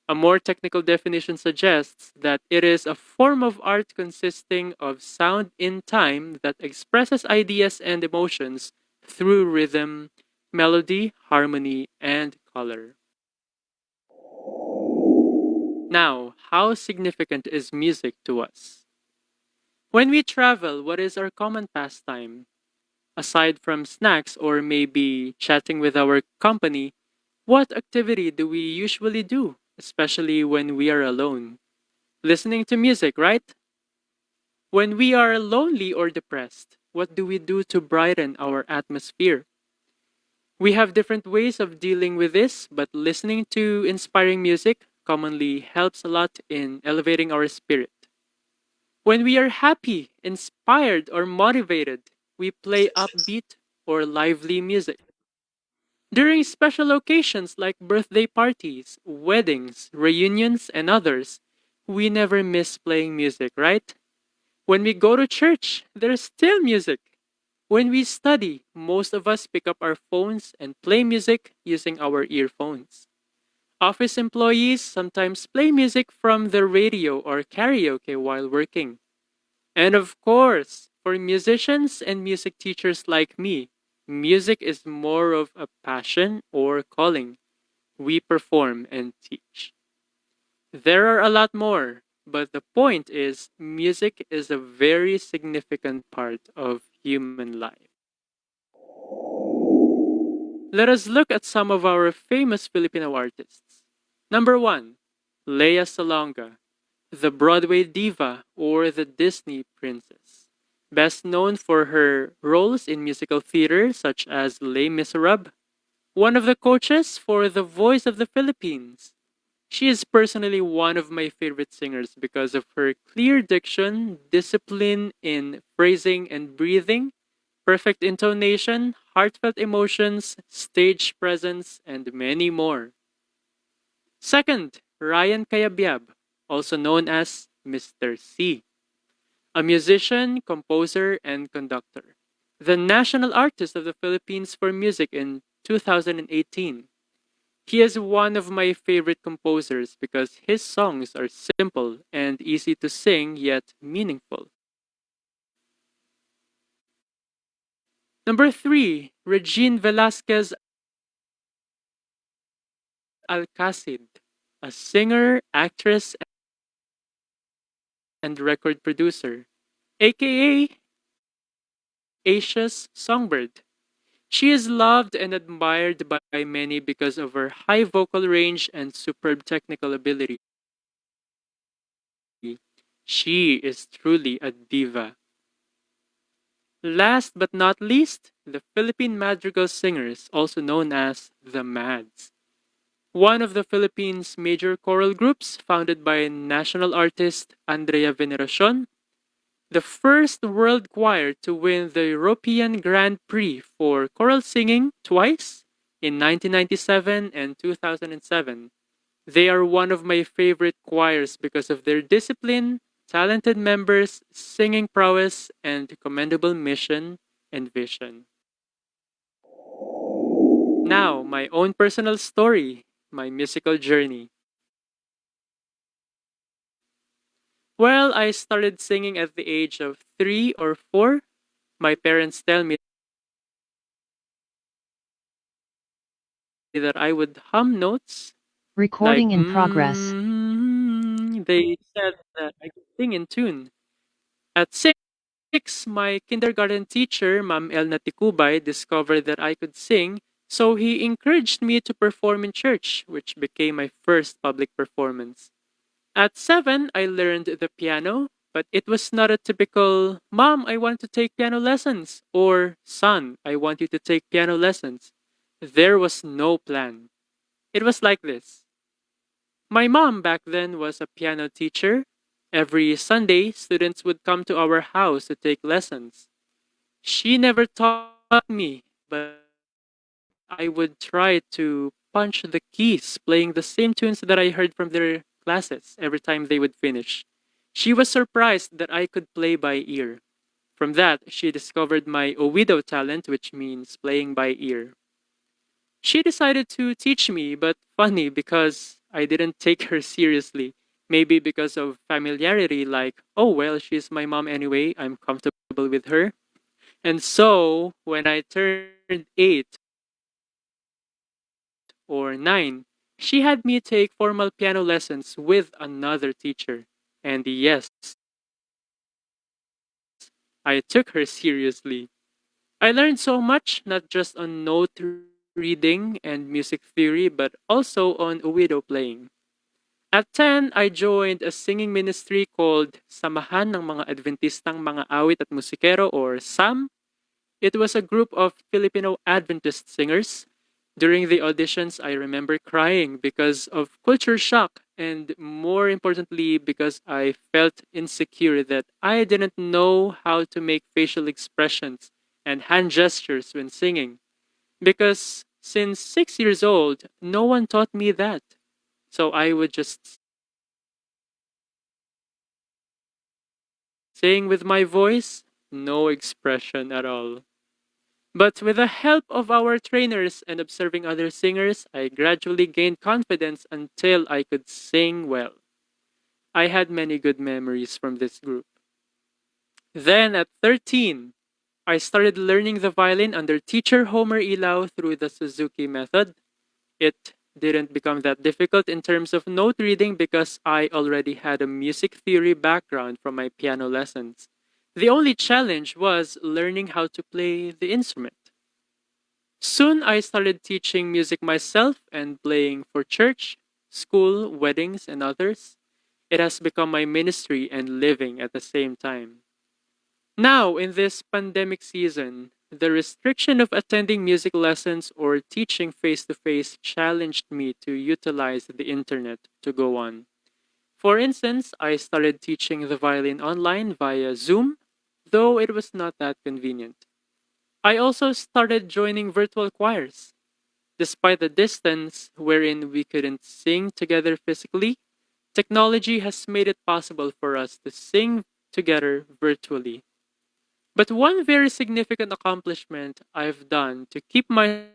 A more technical definition suggests that it is a form of art consisting of sound in time that expresses ideas and emotions through rhythm, melody, harmony, and color. Now, how significant is music to us? When we travel, what is our common pastime? Aside from snacks or maybe chatting with our company, what activity do we usually do, especially when we are alone? Listening to music, right? When we are lonely or depressed, what do we do to brighten our atmosphere? We have different ways of dealing with this, but listening to inspiring music commonly helps a lot in elevating our spirit. When we are happy, inspired, or motivated, we play upbeat or lively music. During special occasions like birthday parties, weddings, reunions, and others, we never miss playing music, right? When we go to church, there's still music. When we study, most of us pick up our phones and play music using our earphones. Office employees sometimes play music from the radio or karaoke while working. And of course, for musicians and music teachers like me, music is more of a passion or calling. We perform and teach. There are a lot more, but the point is music is a very significant part of human life. Let us look at some of our famous Filipino artists. Number 1, Lea Salonga, the Broadway diva or the Disney princess. Best known for her roles in musical theater such as Les Miserables, one of the coaches for The Voice of the Philippines. She is personally one of my favorite singers because of her clear diction, discipline in phrasing and breathing, perfect intonation, heartfelt emotions, stage presence, and many more. Second, Ryan Cayabyab, also known as Mr. C, a musician, composer, and conductor. The national artist of the Philippines for music in 2018. He is one of my favorite composers because his songs are simple and easy to sing yet meaningful. Number 3, Regine Velasquez Alcacid, a singer, actress, and record producer, aka Asia's Songbird. She is loved and admired by many because of her high vocal range and superb technical ability. She is truly a diva. Last but not least, the Philippine Madrigal Singers, also known as the MADS. One of the Philippines' major choral groups founded by national artist Andrea Veneracion, the first world choir to win the European Grand Prix for choral singing twice in 1997 and 2007. They are one of my favorite choirs because of their discipline, talented members, singing prowess, and commendable mission and vision. Now, my own personal story, my musical journey. Well, I started singing at the age of 3 or 4. My parents tell me that I would hum notes like Recording in progress. they said that I could sing in tune. At 6, my kindergarten teacher, Ma'am Elna Tikubay, discovered that I could sing, so he encouraged me to perform in church, which became my first public performance. At 7, I learned the piano, but it was not a typical, Mom, I want to take piano lessons, or Son, I want you to take piano lessons. There was no plan. It was like this. My mom back then was a piano teacher. Every Sunday, students would come to our house to take lessons. She never taught me, but I would try to punch the keys, playing the same tunes that I heard from their classes every time they would finish. She was surprised that I could play by ear. From that, she discovered my oído talent, which means playing by ear. She decided to teach me, but funny because I didn't take her seriously. Maybe because of familiarity, like, oh well, she's my mom anyway, I'm comfortable with her. And so, when I turned 8 or 9, she had me take formal piano lessons with another teacher. And yes, I took her seriously. I learned so much, not just on note reading and music theory, but also on oído playing. At 10, I joined a singing ministry called Samahan ng mga Adventistang mga Awit at Musikero or SAM. It was a group of Filipino Adventist singers. During the auditions, I remember crying because of culture shock and more importantly because I felt insecure that I didn't know how to make facial expressions and hand gestures when singing. Because since 6 years old, no one taught me that. So I would just sing with my voice, no expression at all. But with the help of our trainers and observing other singers, I gradually gained confidence until I could sing well. I had many good memories from this group. Then at 13, I started learning the violin under teacher Homer Ilaw through the Suzuki method. It didn't become that difficult in terms of note reading because I already had a music theory background from my piano lessons. The only challenge was learning how to play the instrument. Soon I started teaching music myself and playing for church, school, weddings, and others. It has become my ministry and living at the same time. Now, in this pandemic season, the restriction of attending music lessons or teaching face to face challenged me to utilize the internet to go on. For instance, I started teaching the violin online via Zoom, though it was not that convenient. I also started joining virtual choirs. Despite the distance wherein we couldn't sing together physically, technology has made it possible for us to sing together virtually. But one very significant accomplishment I've done to keep myself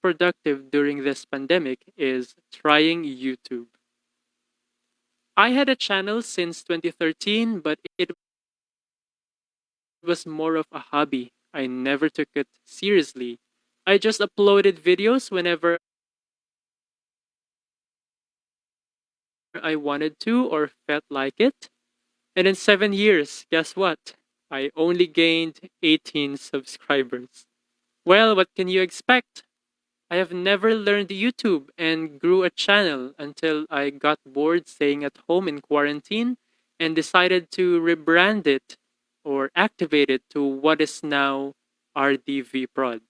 productive during this pandemic is trying YouTube. I had a channel since 2013, but it was more of a hobby. I never took it seriously. I just uploaded videos whenever I wanted to or felt like it. And in 7 years, guess what? I only gained 18 subscribers. Well, what can you expect? I have never learned YouTube and grew a channel until I got bored staying at home in quarantine and decided to rebrand it or activated to what is now RDV Prod.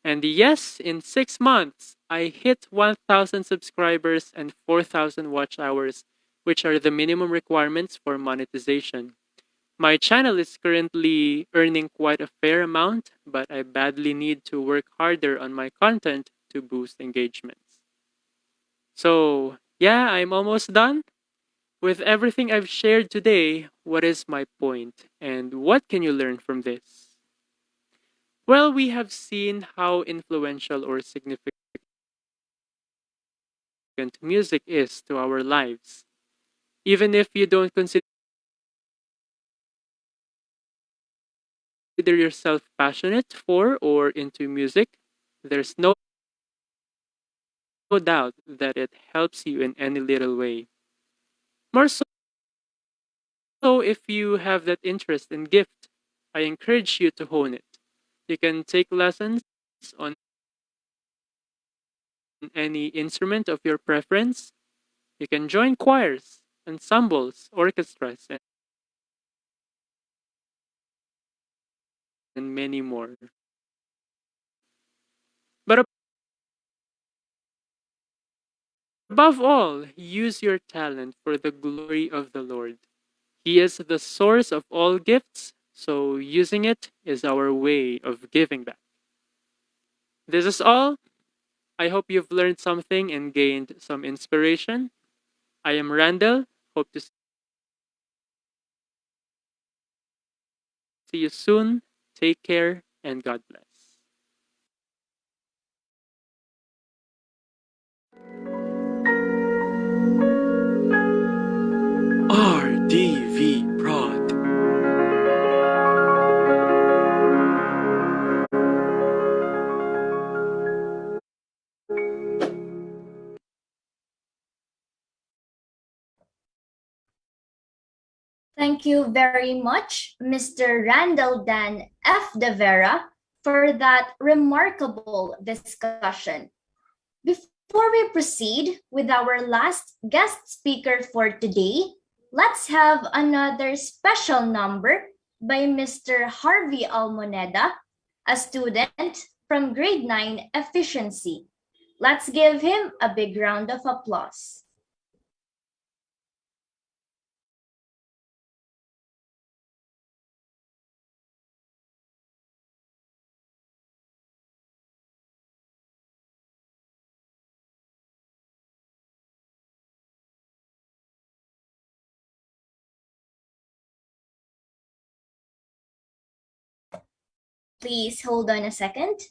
And yes, in 6 months, I hit 1,000 subscribers and 4,000 watch hours, which are the minimum requirements for monetization. My channel is currently earning quite a fair amount, but I badly need to work harder on my content to boost engagements. So, yeah, I'm almost done. With everything I've shared today, what is my point, and what can you learn from this? Well, we have seen how influential or significant music is to our lives. Even if you don't consider yourself passionate for or into music, there's no doubt that it helps you in any little way. More so if you have that interest and gift, I encourage you to hone it. You can take lessons on any instrument of your preference. You can join choirs, ensembles, orchestras, and many more. But above all, use your talent for the glory of the Lord. He is the source of all gifts, so using it is our way of giving back. This is all. I hope you've learned something and gained some inspiration. I am Randall. Hope to see you soon. Take care and God bless. RDV Prod. Thank you very much, Mr. Randell Dan F. de Vera, for that remarkable discussion. Before we proceed with our last guest speaker for today, let's have another special number by Mr. Harvey Almoneda, a student from grade 9 efficiency. Let's give him a big round of applause. Please hold on a second.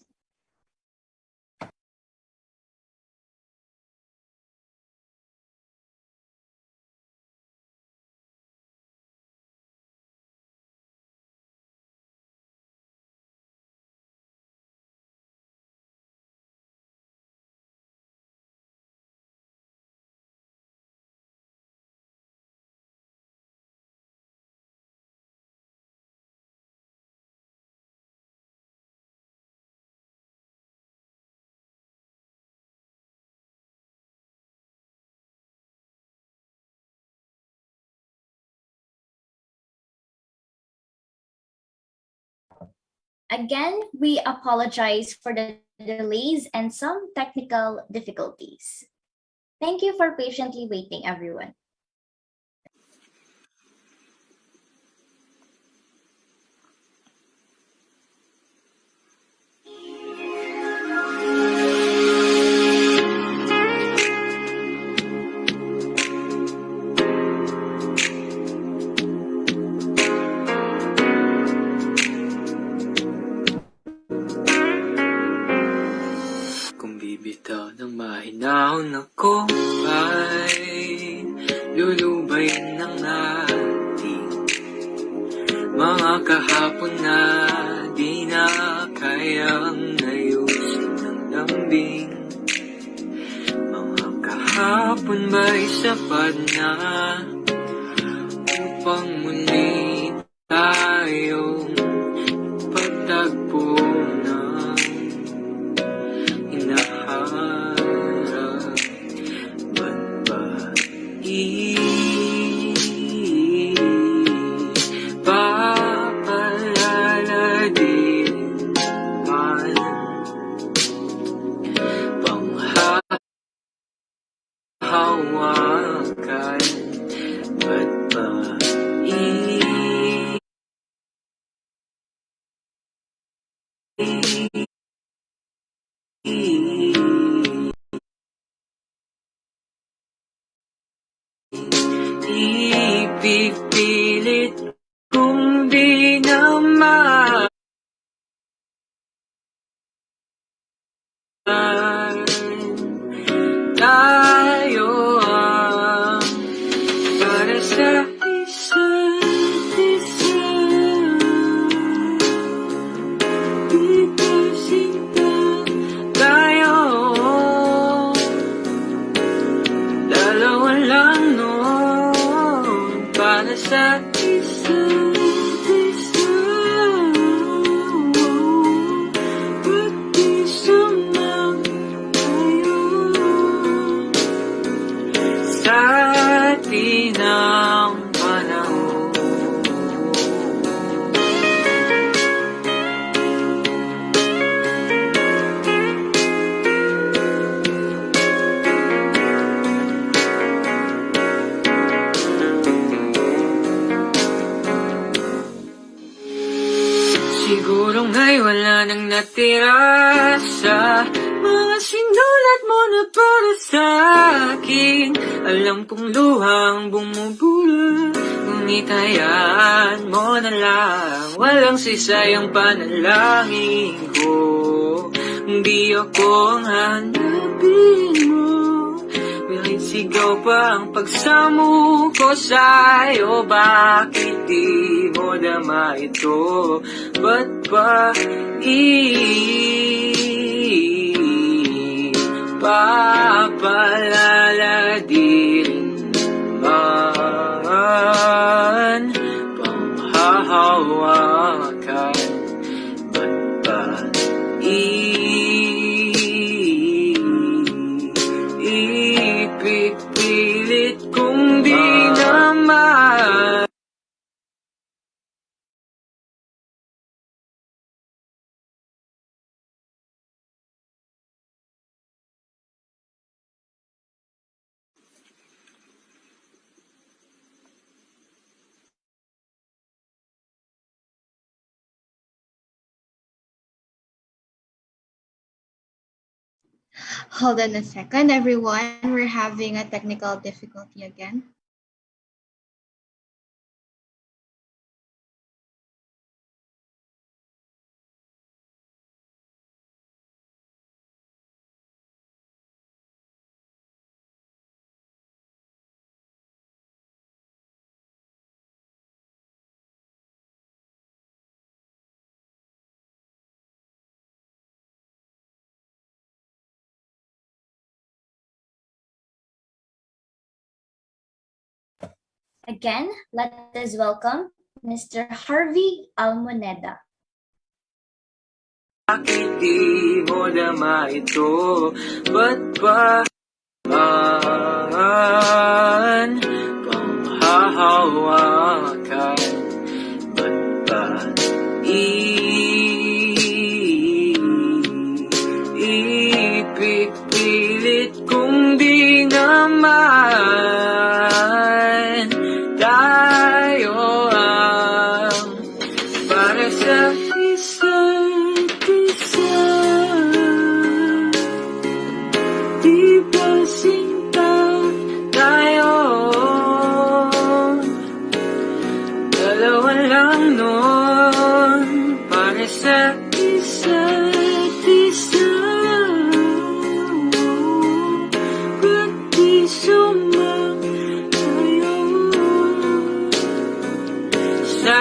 Again, we apologize for the delays and some technical difficulties. Thank you for patiently waiting, everyone. Kung bibitaw ng mahinahon ako ay lulubayin ng ating mga kahapon na di na kayang ayusin ng lambing. Mga kahapon ba'y sapat na upang muli tayong pagtagpo ng hinaharap? Ba't ba hahawakan? Ba't ba ipipilit kung di naman tayo ang para sa isa't isa? Di ba sinta tayo? Dalawa lang noon para sa isa't isa. Ba't di sumang tayo sa atin ang panahon? Siguro nga'y wala nang natira sa mga sinulat mo na para sa akin. Alam kong luhang bumubulong, ngunit hayaan mo na lang. Walang sisayang panalangin ko, hindi ako ang hanapin mo. Kahit sigaw pa ang pagsamo ko sa'yo, bakit di mo dama ito? Ba't ba papalala din man panghahawakan? Ba't ba ipipilit kung di naman? Hold on a second, everyone. We're having a technical difficulty again. Again, let us welcome Mr. Harvey Almoneda. Bakit di mo dama ito? Ba't ba man panghahawakan? Ba't ba ipipilit kung di naman tayo ang para sa isa't isa? Di ba sinta tayo? Dalawa lang noon para sa isa't isa. Ba't di sumang tayo sa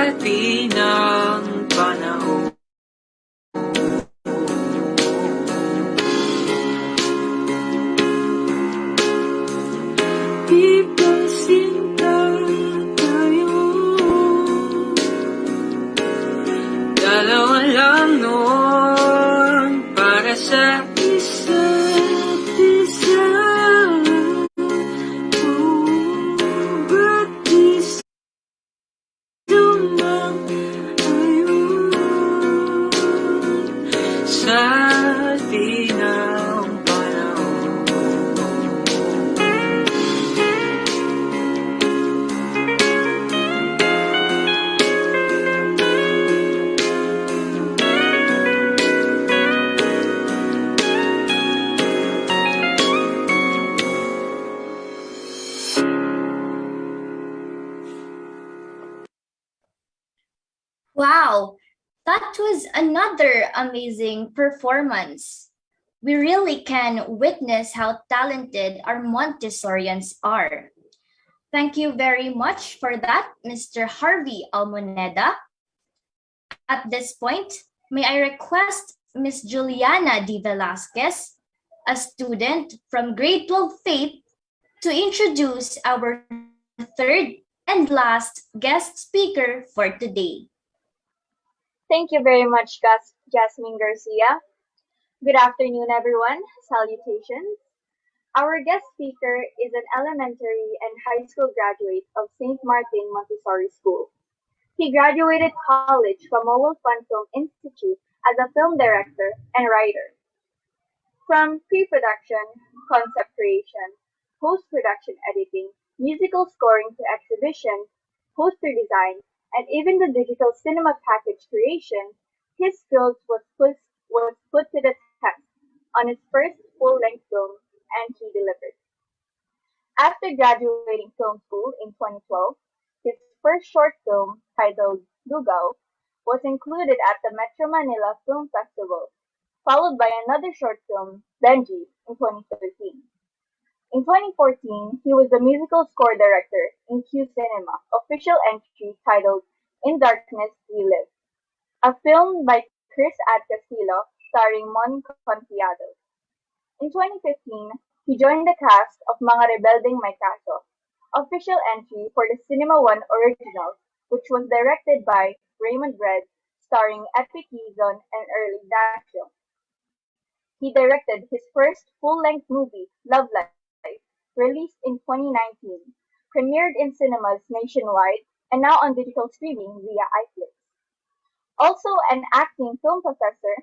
atin ang panahon? Wow, that was another amazing performance. We really can witness how talented our Montessorians are. Thank you very much for that, Mr. Harvey Almoneda. At this point, may I request Miss Juliana D. Velasquez, a student from grade 12 Faith, to introduce our third and last guest speaker for today. Thank you very much, Jasmine Garcia. Good afternoon, everyone. Salutations. Our guest speaker is an elementary and high school graduate of St. Martin Montessori School. He graduated college from Mobile Fun Film Institute as a film director and writer. From pre-production, concept creation, post-production editing, musical scoring to exhibition, poster design, and even the digital cinema package creation, his skills was put to the test on his first full-length film, and he delivered. After graduating film school in 2012, his first short film, titled Lugaw, was included at the Metro Manila Film Festival, followed by another short film, Benji, in 2013. In 2014, he was the musical score director in Q Cinema official entry titled In Darkness We Live, a film by Chris Castillo starring Mon Confiado. In 2015, he joined the cast of Mga Rebeldeng May Kaso, official entry for the Cinema One original, which was directed by Raymond Red, starring Epic Quizon and Early Dacio. He directed his first full-length movie, Love Life, released in 2019, premiered in cinemas nationwide, and now on digital streaming via iFlix. Also an acting film professor,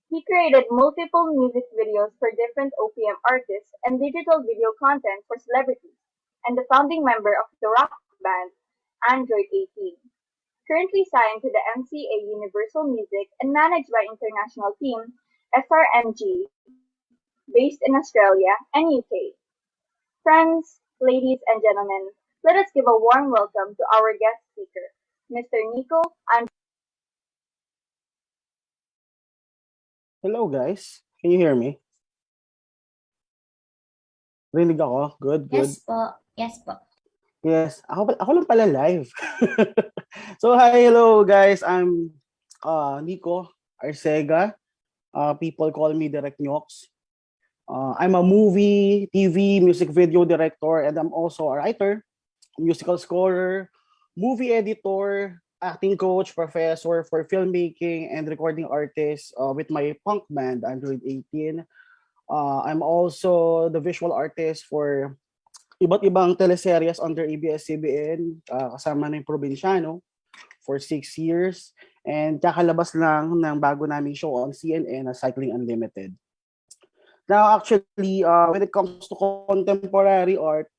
he created multiple music videos for different OPM artists and digital video content for celebrities, and the founding member of the rock band Android 18. Currently signed to the MCA Universal Music and managed by international team SRMG, based in Australia and UK. Friends, ladies and gentlemen, let us give a warm welcome to our guest speaker, Mr. Nikko. Hello guys, can you hear me? Rinig ako? Good, good. Yes po. Yes po. Yes, ako lang pala live. So hi, hello guys. I'm Nikko, Arcega. People call me Direct Nyox. I'm a movie, TV, music video director, and I'm also a writer, musical scorer, movie editor, acting coach, professor for filmmaking and recording artist with my punk band, Android 18. I'm also the visual artist for iba't ibang teleseryes under ABS-CBN, kasama na yung Probinsyano for 6 years. And kakalabas lang ng bago naming show on CNN na Cycling Unlimited. Now, actually, when it comes to contemporary art,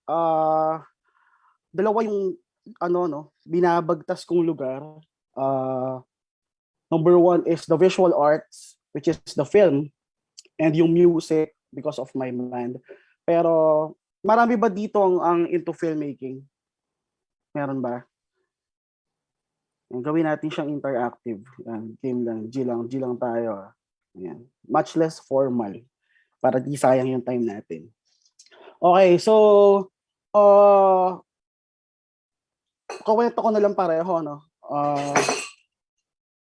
dalawa yung binabagtas kong lugar. Number one is the visual arts, which is the film, and yung music because of my band. Pero marami ba dito ang into filmmaking? Meron ba? Gawin natin siyang interactive. Yan, game lang, G lang tayo. Yan. Much less formal para di sayang yung time natin. Okay, so kawento ko na lang pareho, no?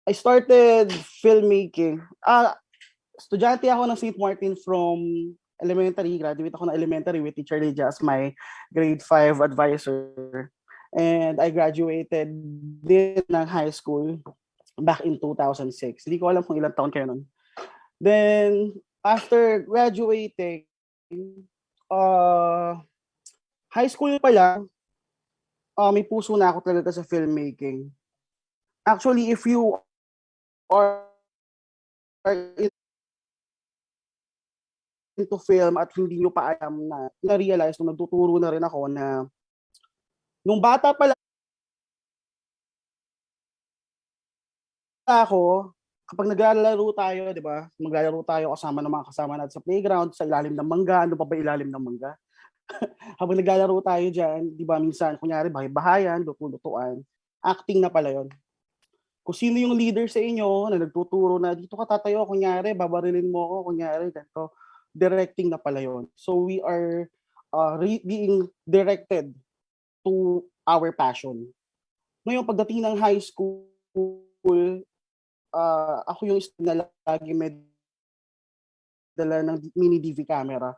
I started filmmaking. Estudyante ako ng St. Martin from elementary. Graduate ako ng elementary with Teacher Lydia as my grade 5 advisor. And I graduated din ng high school back in 2006. Hindi ko alam kung ilang taon kayo nun. Then, after graduating, high school pa lang, may puso na ako talaga sa filmmaking. Actually, if you are into film at hindi nyo pa alam na-realize nung nagtuturo na rin ako na nung bata pa lang ako, kapag naglalaro tayo, di ba? Maglalaro tayo kasama ng mga kasama natin sa playground, sa ilalim ng mangga. Ano pa ba ilalim ng mangga? Habang naglalaro tayo dyan, di ba minsan, kunyari, bahay-bahayan, luto-lutuan, acting na pala yon. kung sino yung leader sa inyo na nagtuturo na dito ka tatayo, kunyari, babarilin mo ako, kunyari, ganito. Directing na pala yun. So we are being directed to our passion. Ngayon, pagdating ng high school, ako yung na lagi may dala ng mini DV camera.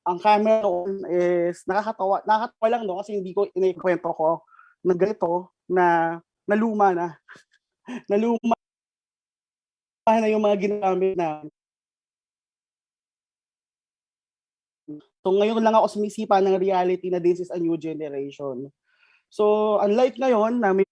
Ang camera noon is nakakatawa lang no kasi hindi ko inikwento ko na ganito na naluma na. Naluma na yung mga ginamit na. So ngayon lang ako sumisipa ng reality na this is a new generation. So unlike ngayon na may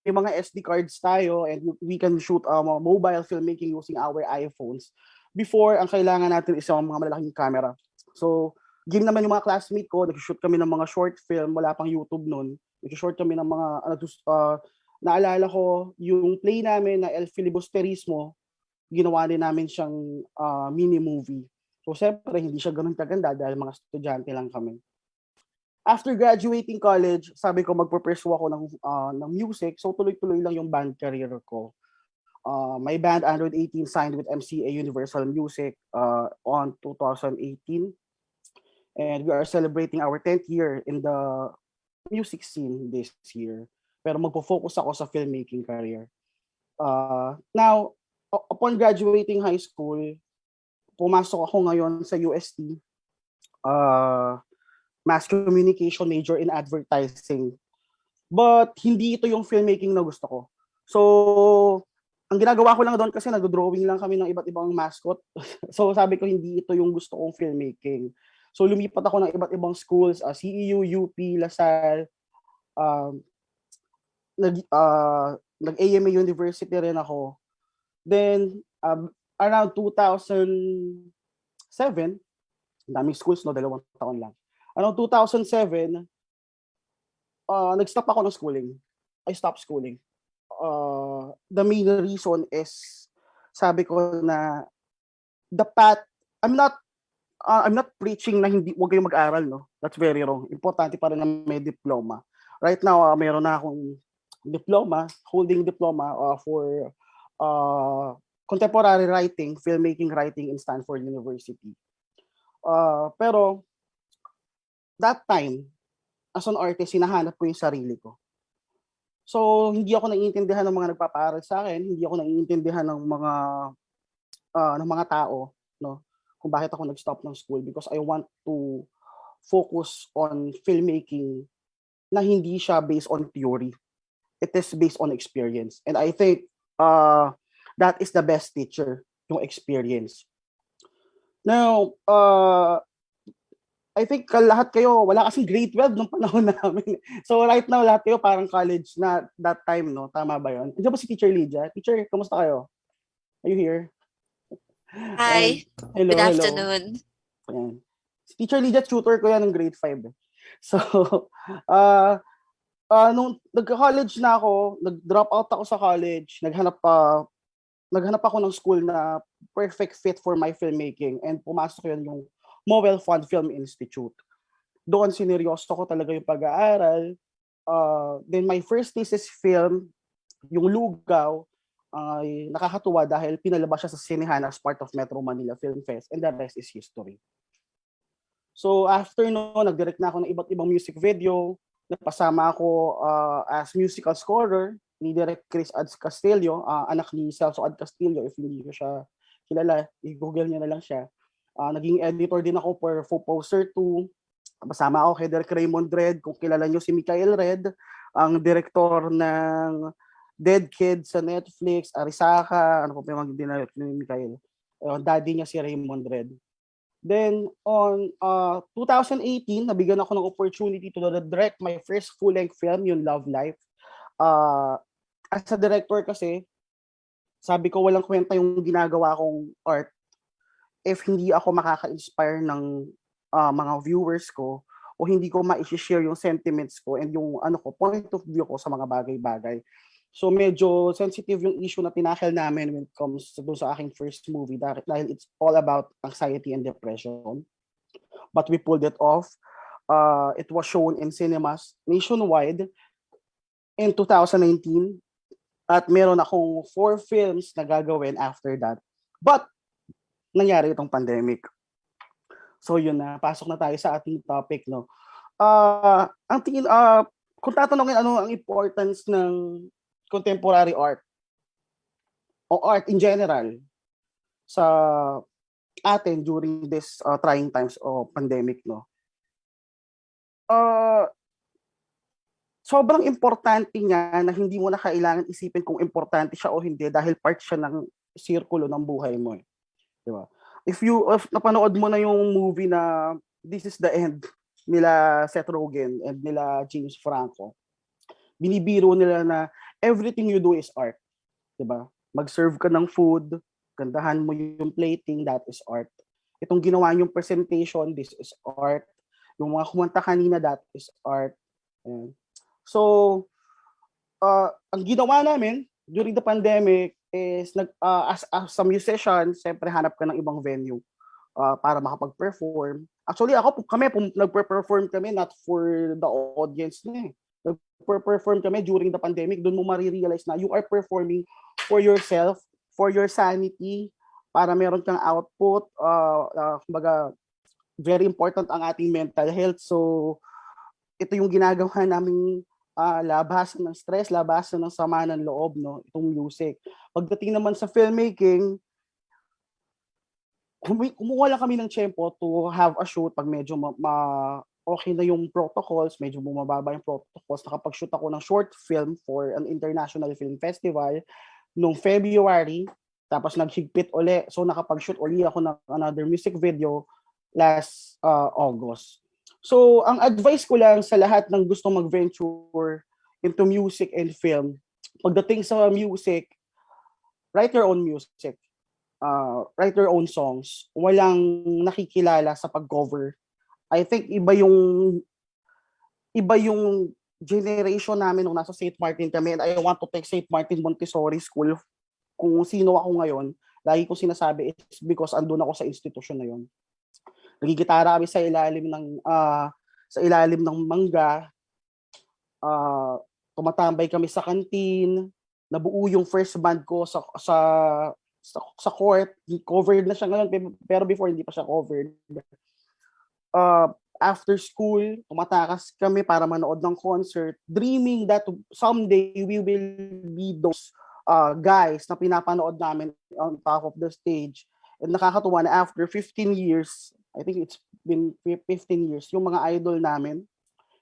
mga SD cards tayo and we can shoot mobile filmmaking using our iPhones. Before, ang kailangan natin is yung mga malalaking camera. So, game naman yung mga classmate ko, nag-shoot kami ng mga short film, wala pang YouTube noon. Nag-shoot kami ng mga, naalala ko, yung play namin na El Filibusterismo, ginawa din namin siyang mini-movie. So, siyempre, hindi siya ganun kaganda dahil mga estudyante lang kami. After graduating college, sabi ko magpo-pursue ako ng music. So tuloy-tuloy lang yung band career ko. My band Android 18 signed with MCA Universal Music on 2018. And we are celebrating our 10th year in the music scene this year. Pero magpo-focus ako sa filmmaking career. Now, upon graduating high school, pumasok ako ngayon sa UST. Mass communication major in advertising. But hindi ito yung filmmaking na gusto ko. So, ang ginagawa ko lang doon kasi nag-drawing lang kami ng iba't ibang mascot. So, sabi ko hindi ito yung gusto kong filmmaking. So, lumipat ako ng iba't ibang schools, CEU, UP, LaSalle, nag-AMA University rin ako. Then, around 2007, daming schools, no, 2 taon lang. Around 2007, nag-stop ako ng schooling. I stopped schooling. The main reason is, sabi ko na, the path, I'm not preaching na wag kayong mag-aral, no? That's very wrong. Importante pa rin na may diploma. Right now, meron na akong holding diploma for contemporary writing, filmmaking writing in Stanford University. Pero, that time, as an artist, hinahanap ko yung sarili ko. So, hindi ako naiintindihan ng mga nagpapaaral sa akin, hindi ako naiintindihan ng mga tao, no? Kung bakit ako nag-stop ng school because I want to focus on filmmaking na hindi siya based on theory. It is based on experience. And I think that is the best teacher, yung experience. Now, I think lahat kayo, wala kasing grade 12 nung panahon namin. So right now, lahat kayo parang college na that time, no? Tama ba yun? Andiyan ba si Teacher Lydia? Teacher, kamusta kayo? Are you here? Hi. Hello, Good hello. afternoon. Ayan. Si Teacher Lydia, tutor ko yan ng grade 5. So, nung nagka-college na ako, nag-drop out ako sa college, naghanap ako ng school na perfect fit for my filmmaking and pumasok yun yung Mobile Fund Film Institute. Doon sineryoso ko talaga yung pag-aaral. Then my first thesis film, yung Lugaw, ay nakakatuwa dahil pinalabas siya sa sinehan as part of Metro Manila Film Fest and the rest is history. So after no, nag-direct na ako ng iba't ibang music video. Napasama ako as musical scorer ni Direct Chris Ads Castillo, anak ni Celso Ad Castillo. If hindi ko siya kilala, i-google niyo na lang siya. Naging editor din ako for Poster 2. Kasama ako kay Derek Raymond Red. Kung kilala nyo si Michael Red, ang director ng Dead Kids sa Netflix, Arcega, ano po yung mga ni Michael. Daddy niya si Raymond Red. Then, on 2018, nabigyan ako ng opportunity to direct my first full-length film, yung Love Life. As a director kasi, sabi ko walang kwenta yung ginagawa kong art if hindi ako makaka-inspire ng mga viewers ko o hindi ko ma-share yung sentiments ko and yung point of view ko sa mga bagay-bagay. So medyo sensitive yung issue na tinakil namin when it comes to sa aking first movie dahil it's all about anxiety and depression. But we pulled it off. It was shown in cinemas nationwide in 2019 at meron akong 4 films na gagawin after that. But nangyari itong pandemic. So yun na, pasok na tayo sa ating topic, no. Ang tingin kung tatanungin ano ang importance ng contemporary art o art in general sa atin during this trying times o pandemic, no. Sobrang importante niya na hindi mo na kailangan isipin kung importante siya o hindi dahil part siya ng sirkulo ng buhay mo, eh. Di ba? If napanood mo na yung movie na This is the End nila Seth Rogen and nila James Franco, binibiro nila na everything you do is art. Di ba? Mag-serve ka ng food, gandahan mo yung plating, that is art. Itong ginawa yung presentation, this is art. Yung mga kumanta kanina, that is art. Ayan. So, ang ginawa namin during the pandemic is as a musician, siyempre hanap ka ng ibang venue para makapag-perform. Actually, kami nagpe-perform kami not for the audience na, eh. Nagpe-perform kami during the pandemic. Doon mo marirealize na you are performing for yourself, for your sanity, para meron kang output. Kumbaga, very important ang ating mental health. So, ito yung ginagawa naming labasan ng stress, labasan ng sama ng loob, no, itong music. Pagdating naman sa filmmaking, kumuha lang kami ng tempo to have a shoot pag medyo okay na yung protocols, medyo bumababa yung protocols. Nakapag-shoot ako ng short film for an international film festival noong February, tapos naghigpit uli. So nakapag-shoot uli ako ng another music video last August. So, ang advice ko lang sa lahat ng gusto mag-venture into music and film, pagdating sa music, write your own music. Write your own songs. Walang nakikilala sa pag-cover. I think iba yung generation namin nung nasa St. Martin kami, and I want to take St. Martin Montessori School. Kung sino ako ngayon, lagi ko sinasabi is because andun ako sa institusyon na yun. Nagigitara kami sa ilalim ng mangga. Tumatambay kami sa kantin. Nabuo yung first band ko sa court. Covered na siya ngayon, pero before hindi pa siya covered. After school, tumatakas kami para manood ng concert, dreaming that someday we will be those guys na pinapanood namin on top of the stage. And nakakatuwa na after 15 years, I think it's been 15 years, yung mga idol namin,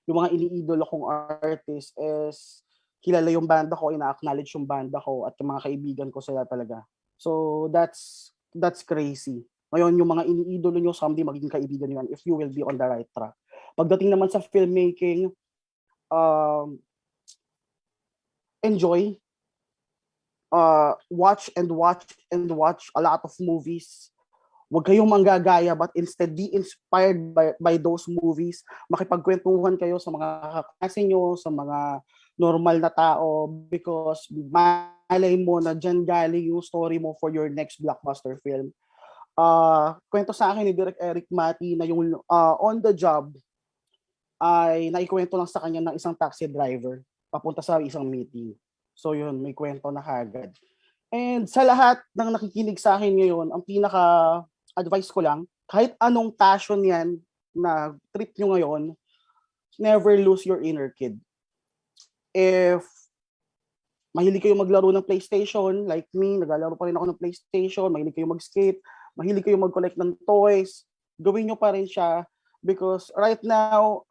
yung mga iniidolo kong artist is kilala yung banda ko, ina-acknowledge yung banda ko at yung mga kaibigan ko sila talaga. So that's crazy. Ngayon, yung mga iniidolo nyo, someday magiging kaibigan nyo yan if you will be on the right track. Pagdating naman sa filmmaking, enjoy. Watch a lot of movies. Huwag kayong manggagaya, but instead be inspired by those movies. Makipagkwentuhan kayo sa mga kaklase nyo, sa mga normal na tao, because malay mo na dyan galing yung story mo for your next blockbuster film. Kwento sa akin ni Direk Eric Mati na yung on the job ay naikwento lang sa kanya ng isang taxi driver papunta sa isang meeting. So yun, may kwento na kagad. And sa lahat ng nakikinig sa akin ngayon, ang advice ko lang, kahit anong passion yan na trip nyo ngayon, never lose your inner kid. If mahilig kayo maglaro ng PlayStation, like me, naglalaro pa rin ako ng PlayStation, mahilig kayo mag-skate, mahilig kayo mag-collect ng toys, gawin nyo pa rin siya because right now,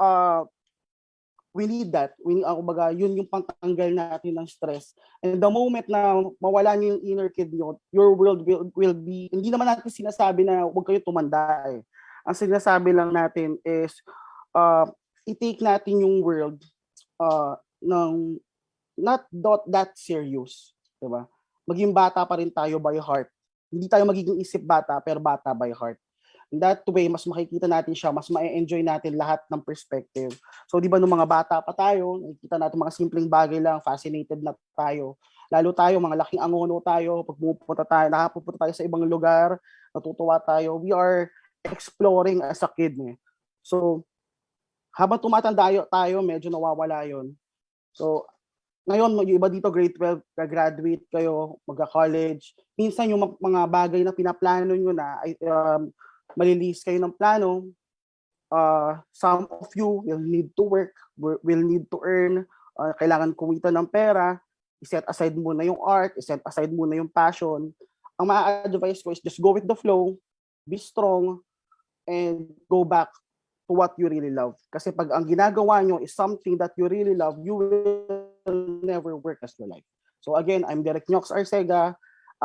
we need that. Yun yung pantanggal natin ng stress. And the moment na mawala niyo yung inner kid nyo, your world will be, hindi naman natin sinasabi na huwag kayo tumanda eh. Ang sinasabi lang natin is, i-take natin yung world ng not that serious. Diba? Maging bata pa rin tayo by heart. Hindi tayo magiging isip bata, pero bata by heart. In that way, mas makikita natin siya, mas ma-enjoy natin lahat ng perspective. So, di ba, nung mga bata pa tayo, nakikita natin mga simpleng bagay lang, fascinated na tayo. Lalo tayo, mga laking angono tayo, pag nakapupunta tayo sa ibang lugar, natutuwa tayo. We are exploring as a kid. So, habang tumatanda tayo, medyo nawawala yon. So, Ngayon, yung iba dito grade 12, graduate kayo, magka-college. Minsan yung mga bagay na pinaplano nyo na ay malilis kayo ng plano. Some of you will need to work, will need to earn, kailangan kumita ng pera, iset aside muna yung art, iset aside muna yung passion. Ang ma-advise ko is just go with the flow, be strong, and go back to what you really love. Kasi pag ang ginagawa nyo is something that you really love, you will never work as your life. So again, I'm Derek Nyox Arcega.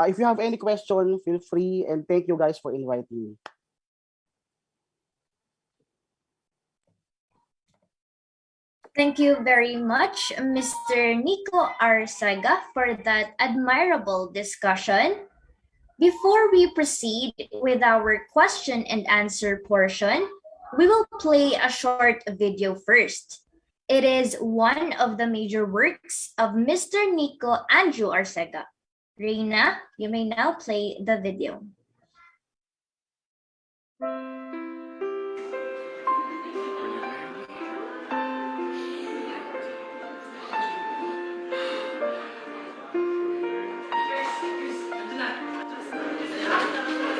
If you have any question, feel free, and thank you guys for inviting me. Thank you very much, Mr. Nikko Arcega, for that admirable discussion. Before we proceed with our question and answer portion, we will play a short video first. It is one of the major works of Mr. Nikko Andrew Arcega. Reina, you may now play the video.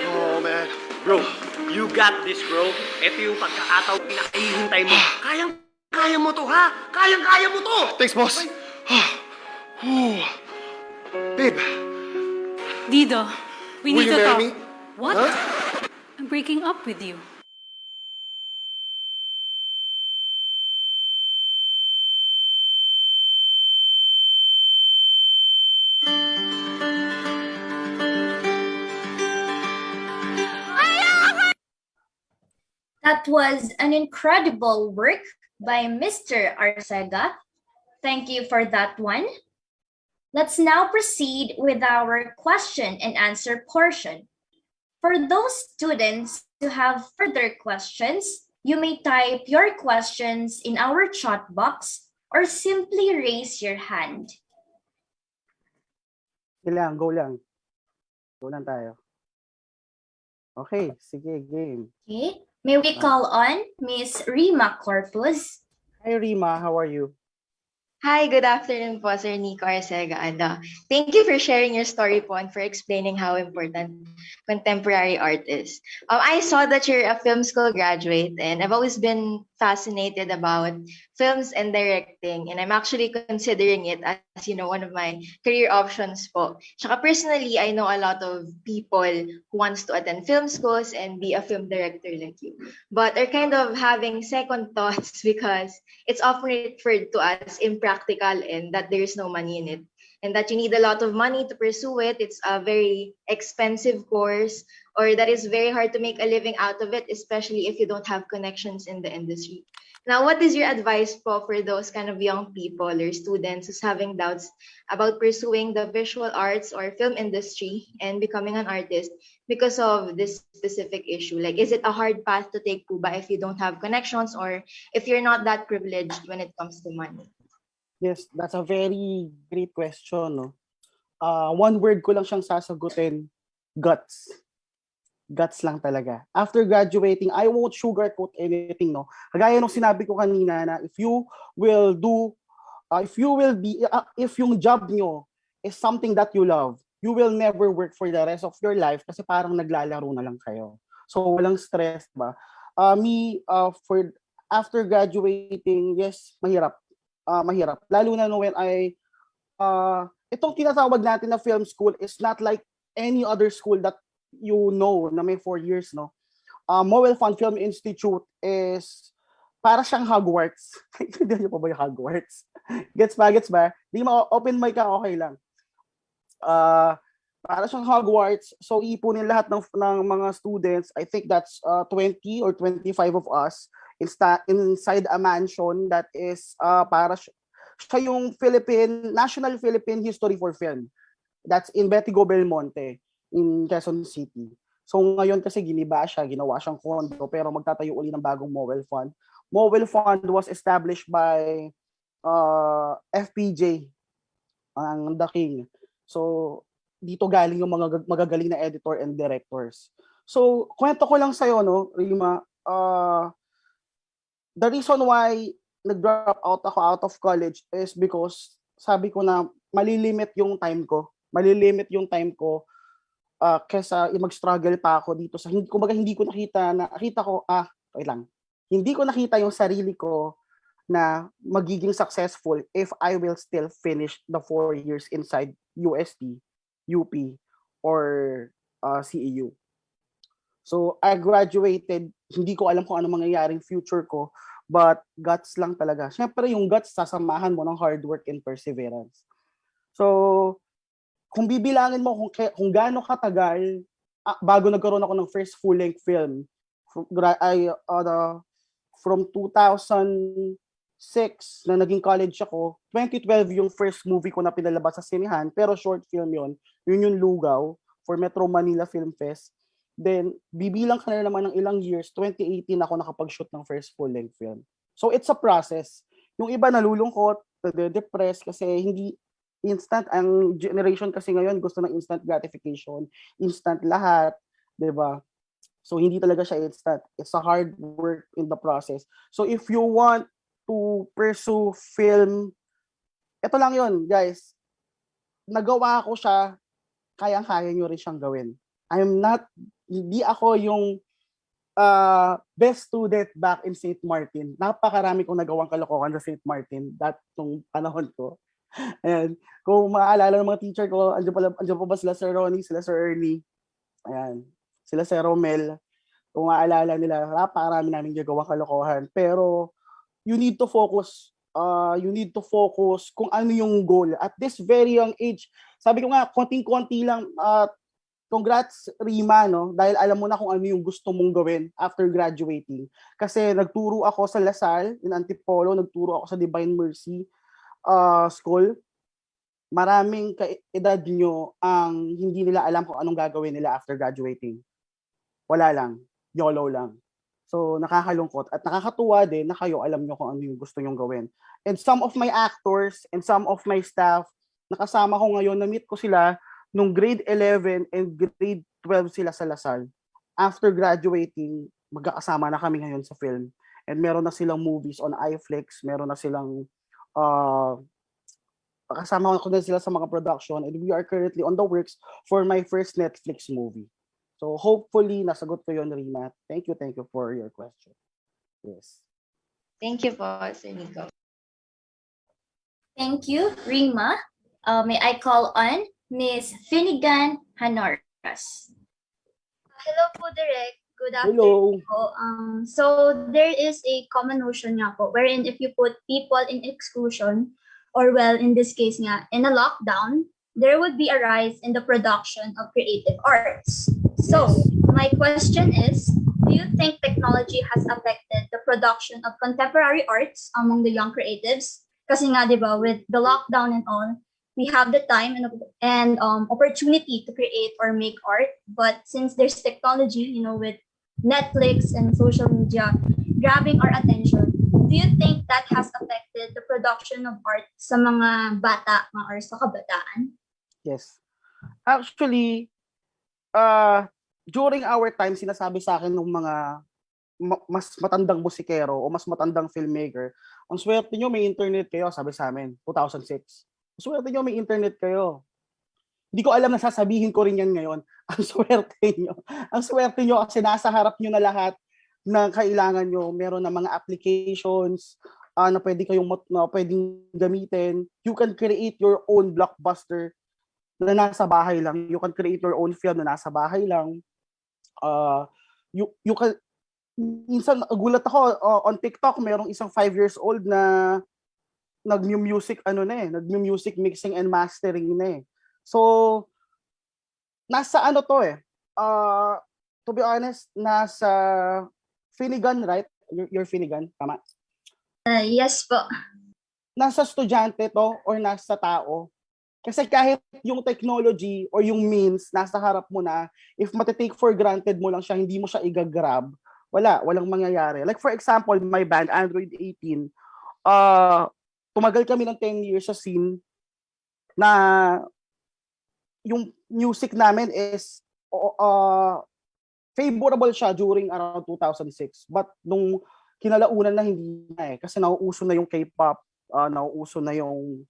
Oh, man. Bro, you got this, bro. Ito yung pagkakataon pinakahihintay mo. Kaya mo to, ha? Kaya mo to! Thanks, boss. Babe, Dido, we will need you to marry talk. me? What? Huh? I'm breaking up with you. That was an incredible work by Mr. Arcega. Thank you for that one. Let's now proceed with our question and answer portion. For those students who have further questions, you may type your questions in our chat box or simply raise your hand. Go lang. Go lang tayo. Okay, sige, game. Okay, may we call on Miss Rima Corpus? Hi Rima, how are you? Hi, good afternoon po, Sir Nikko Arcega. And thank you for sharing your story po and for explaining how important contemporary art is. I saw that you're a film school graduate and I've always been fascinated about films and directing, and I'm actually considering it as, one of my career options po. Tsaka personally, I know a lot of people who wants to attend film schools and be a film director like you, but are kind of having second thoughts because it's often referred to as impractical and that there's no money in it, and that you need a lot of money to pursue it. It's a very expensive course, or that is very hard to make a living out of it, especially if you don't have connections in the industry. Now, what is your advice for those kind of young people or students who's having doubts about pursuing the visual arts or film industry and becoming an artist because of this specific issue? Like, is it a hard path to take po ba if you don't have connections or if you're not that privileged when it comes to money? Yes, that's a very great question. No? One word ko lang siyang sasagutin, guts. Guts lang talaga. After graduating, I won't sugarcoat anything, no. Kagaya nung sinabi ko kanina na if yung job nyo is something that you love, you will never work for the rest of your life kasi parang naglalaro na lang kayo. So walang stress ba? For after graduating, yes, mahirap. Mahirap. Lalo na when itong tinatawag natin na film school is not like any other school that na may 4 years, no? Mobile Fund Film Institute is para siyang Hogwarts. Hindi niyo pa ba yung Hogwarts? Gets ba? Di open mic ka, okay lang. Para siyang Hogwarts. So, ipunin lahat ng mga students. I think that's 20 or 25 of us inside a mansion that is para siya yung National Philippine History for Film. That's in Betigo Belmonte in Quezon City. So ngayon kasi ginawa siyang condo, pero magtatayo uli ng bagong mobile fund. Mobile fund was established by FPJ, ang The King. So dito galing yung mga magagaling na editor and directors. So kwento ko lang sa'yo, no, Rima, the reason why nag-drop out ako out of college is because sabi ko na malilimit yung time ko. Malilimit yung time ko kesa mag-struggle pa ako dito sa hindi ko nakita ko wait lang. Hindi ko nakita yung sarili ko na magiging successful if I will still finish the 4 years inside UST, UP, or CEU. So, I graduated, hindi ko alam kung ano mangyayaring future ko, but guts lang talaga. Siyempre, yung guts, sasamahan mo ng hard work and perseverance. So, kung bibilangin mo kung gaano katagal, bago nagkaroon ako ng first full-length film, from 2006 na naging college ako, 2012 yung first movie ko na pinalabas sa sinehan, pero short film yun yung Lugaw for Metro Manila Film Fest. Then, bibilang ka na naman ng ilang years, 2018 ako nakapag-shoot ng first full-length film. So, it's a process. Yung iba nalulungkot, nade-depress kasi hindi instant. Ang generation kasi ngayon gusto ng instant gratification, instant lahat, 'di ba? So, hindi talaga siya instant. It's a hard work in the process. So, if you want to pursue film, ito lang yun, guys. Nagawa ko siya, kayang-kaya nyo rin siyang gawin. Hindi ako yung best student back in St. Martin. Napakarami kong nagawang kalokohan sa St. Martin nung panahon ko. Ayan. Kung maaalala ng mga teacher ko, andyan pa ba sila Sir Ronnie, sila Sir Ernie, ayan, sila Sir Romel. Kung maaalala nila, napakarami namin gagawang kalokohan. Pero you need to focus. You need to focus kung ano yung goal. At this very young age, sabi ko nga, konting-konti lang, congrats Rima, no? Dahil alam mo na kung ano yung gusto mong gawin after graduating. Kasi nagturo ako sa Lasal, in Antipolo, nagturo ako sa Divine Mercy School. Maraming kaedad nyo ang hindi nila alam kung anong gagawin nila after graduating. Wala lang. YOLO lang. So, nakakalungkot. At nakakatuwa din na kayo alam nyo kung ano yung gusto nyong gawin. And some of my actors and some of my staff, nakasama ko ngayon, na-meet ko sila nung grade 11 and grade 12 sila sa Lasal. After graduating, magkakasama na kami ngayon sa film. And meron na silang movies on iFlix, meron na silang kasama ko na sila sa mga production, and we are currently on the works for my first Netflix movie. So hopefully, nasagot ko yun, Rina. Thank you for your question. Yes. Thank you po, Sir Nikko. Thank you, Rima. May I call on Miss Finnegan Hanoras. Hello po, Direk. Good Hello. afternoon po. So there is a common notion nga po wherein if you put people in exclusion, or well, in this case nga, in a lockdown, there would be a rise in the production of creative arts. So my question is, do you think technology has affected the production of contemporary arts among the young creatives? Kasi nga, di ba, with the lockdown and all, we have the time and opportunity to create or make art. But since there's technology, with Netflix and social media grabbing our attention, do you think that has affected the production of art sa mga bata or sa kabataan? Yes. Actually, during our time, sinasabi sa akin ng mga mas matandang musikero o mas matandang filmmaker, ang swerte nyo may internet kayo, sabi sa amin, 2006. Ang swerte nyo may internet kayo. Hindi ko alam na sasabihin ko rin yan ngayon. Ang swerte nyo. Ang swerte nyo kasi nasa harap nyo na lahat na kailangan nyo. Meron na mga applications na pwedeng gamitin. You can create your own blockbuster na nasa bahay lang. You can create your own film na nasa bahay lang. You can, minsan gulat ako, on TikTok, merong isang 5 years old na nag-music nag-music mixing and mastering na eh. So, nasa to be honest, nasa Finnegan, right? You're Finnegan, tama? Yes po. Nasa estudyante to or nasa tao? Kasi kahit yung technology or yung means nasa harap mo na, if matitake for granted mo lang siya, hindi mo siya i-grab, walang mangyayari. Like for example, my band, Android 18, tumagal kami ng 10 years sa scene na yung music namin is favorable siya during around 2006. But nung kinalaunan na hindi na kasi nauuso na yung K-pop, nauuso na yung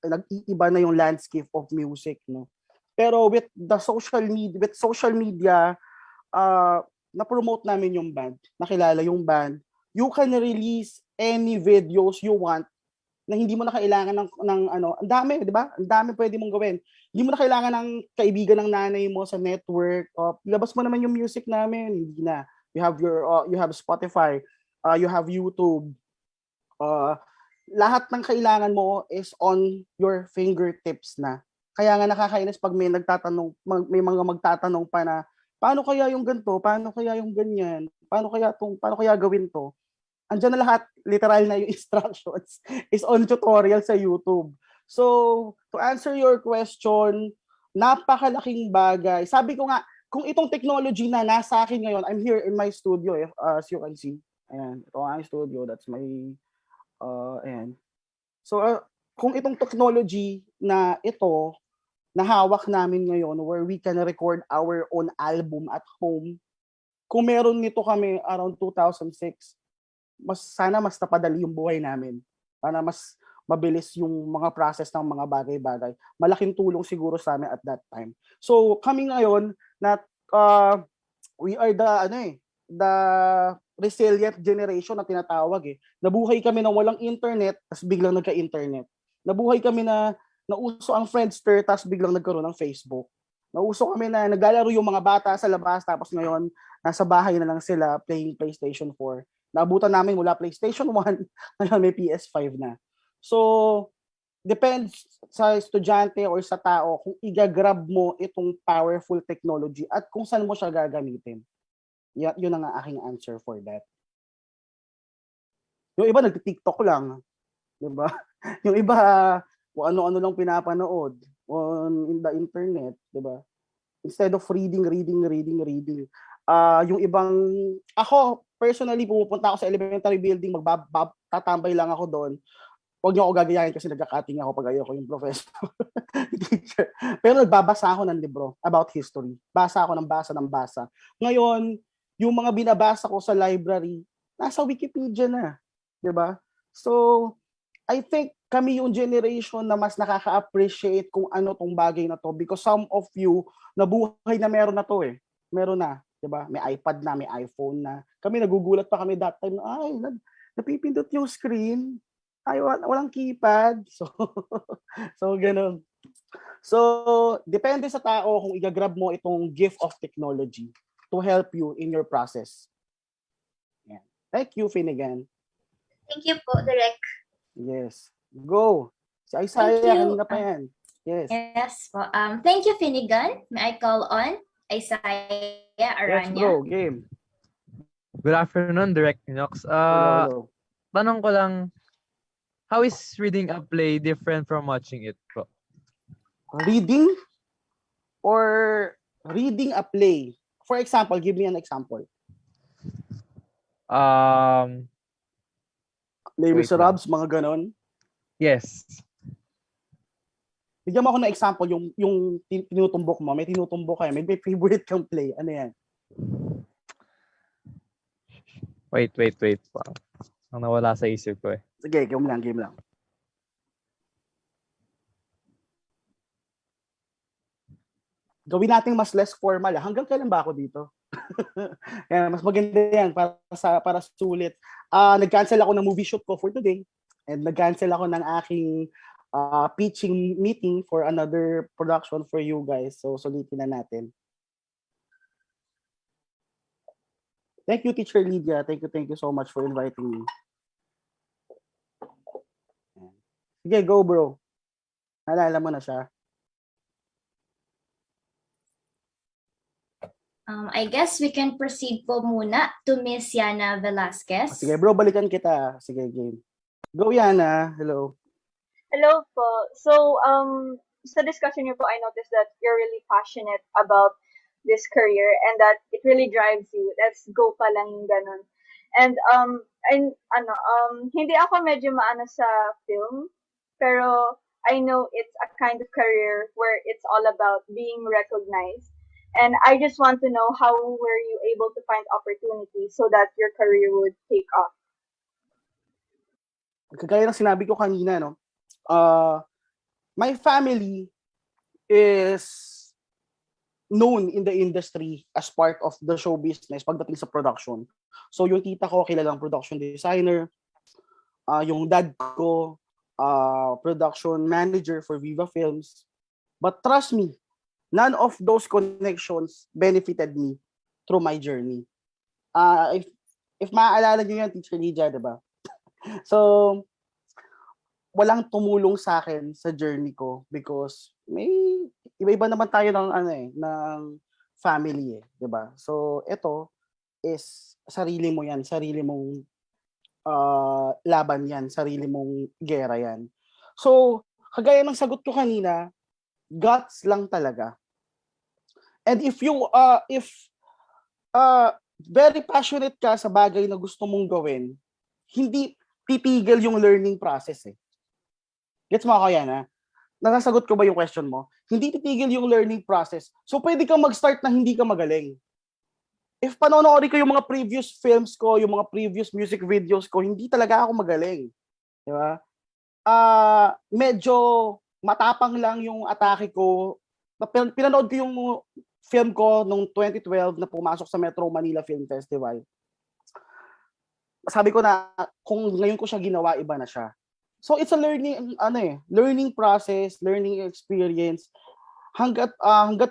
nag-iiba na yung landscape of music, no? Pero with social media, na-promote namin yung band, nakilala yung band. You can release any videos you want na hindi mo na kailangan ng ano, ang dami, di ba? Ang dami pwede mong gawin. Hindi mo na kailangan ng kaibigan ng nanay mo sa network. Labas mo naman yung music namin, hindi na. You have Spotify, you have YouTube. Lahat ng kailangan mo is on your fingertips na. Kaya nga nakakainis pag may mga magtatanong pa na paano kaya yung ganito, paano kaya yung ganyan, paano kaya gawin to. Andiyan na lahat, literal na yung instructions is on tutorial sa YouTube. So, to answer your question, napakalaking bagay. Sabi ko nga, kung itong technology na nasa akin ngayon, I'm here in my studio, as you can see. Ayan, ito ang studio, that's my, ayan. So, kung itong technology na ito, na hawak namin ngayon, where we can record our own album at home, kung meron nito kami around 2006, sana mas napadali yung buhay namin. Para mas mabilis yung mga process ng mga bagay-bagay. Malaking tulong siguro sa amin at that time. So, kami ngayon, we are the resilient generation na tinatawag eh. Nabuhay kami na walang internet, tapos biglang nagka-internet. Nabuhay kami na nauso ang Friendster, tapos biglang nagkaroon ng Facebook. Nauso kami na naglalaro yung mga bata sa labas, tapos ngayon, nasa bahay na lang sila playing PlayStation 4. Naabutan namin mula PlayStation 1, ngayon may PS5 na. So, depends sa estudyante or sa tao kung i-grab mo itong powerful technology at kung saan mo siya gagamitin. Yun ang aking answer for that. Yung iba nagti-TikTok lang, 'di ba? Yung iba kung ano-ano lang pinapanood in the internet, 'di ba? Instead of reading. Yung ibang ako personally pumupunta ako sa elementary building, tatambay lang ako doon. Huwag niyo ako gagayahin kasi nagka-cutting ako pag ayoko yung professor. Teacher. Pero nagbabasa ako ng libro about history. Basa ako ng basa. Ngayon, yung mga binabasa ko sa library, nasa Wikipedia na. 'Di ba? So, I think kami yung generation na mas nakaka-appreciate kung ano tong bagay na to because some of you nabuhay na meron na to eh. Meron na. 'Di ba? May iPad na, may iPhone na. Kami nagugulat pa kami that time, napipindot yung screen. Ay, walang keypad. So ganun. So, depende sa tao kung i-grab mo itong gift of technology to help you in your process. Yeah. Thank you, Finnegan. Thank you po, Direk. Yes. Go. Si Isaiah, kanina pa yan. Yes. Yes po. Thank you, Finnegan. May I call on Isaiah Aranya? Let's go, game. Good afternoon, Direct Nox. Hello. Tanong ko lang, how is reading a play different from watching it po? Reading or reading a play? For example, give me an example. Les Miserables, mga ganon? Yes. Bigyan mo ako ng example, yung tinutumbok mo. May tinutumbok kayo. May favorite kang play. Ano yan? Wait. Ang nawala sa isip ko eh. Sige, game lang. Gawin natin mas less formal. Hanggang kailan ba ako dito? Yan, mas maganda yan para sulit. Nag-cancel ako ng movie shoot ko for today. And nag-cancel ako ng aking pitching meeting for another production for you guys. So, sulitin na natin. Thank you, Teacher Lydia. Thank you so much for inviting me. Sige, go bro. Naalala mo na siya. I guess we can proceed po muna to Miss Yana Velasquez. Sige bro, balikan kita. Sige, game. Go Yana. Hello. Hello po. So, sa discussion niyo po, I noticed that you're really passionate about this career and that it really drives you. Let's go pa lang ganun. And hindi ako medyo maano sa film, pero I know it's a kind of career where it's all about being recognized. And I just want to know, how were you able to find opportunities so that your career would take off? Kagaya ng sinabi ko kanina, no? Uh, my family is known in the industry as part of the show business pagdating sa production. So yung tita ko kilalang production designer, yung dad ko production manager for Viva Films. But trust me, none of those connections benefited me through my journey. If maaalala niyo yan, Teacher Lydia, diba? So, walang tumulong sa akin sa journey ko because may iba-iba naman tayo ng ng family 'di ba? So ito is sarili mo 'yan, sarili mong laban 'yan, sarili mong gera 'yan. So kagaya ng sagot ko kanina, guts lang talaga. And if very passionate ka sa bagay na gusto mong gawin, hindi titigil yung learning process eh. Gets mo ako yan, ha? Nasasagot ko ba yung question mo? Hindi titigil yung learning process. So, pwede kang mag-start na hindi ka magaling. If panonoodin ko yung mga previous films ko, yung mga previous music videos ko, hindi talaga ako magaling. Di ba? Medyo matapang lang yung atake ko. Pinanood ko yung film ko noong 2012 na pumasok sa Metro Manila Film Festival. Sabi ko na, kung ngayon ko siya ginawa, iba na siya. So it's a learning process, learning experience. Hangga't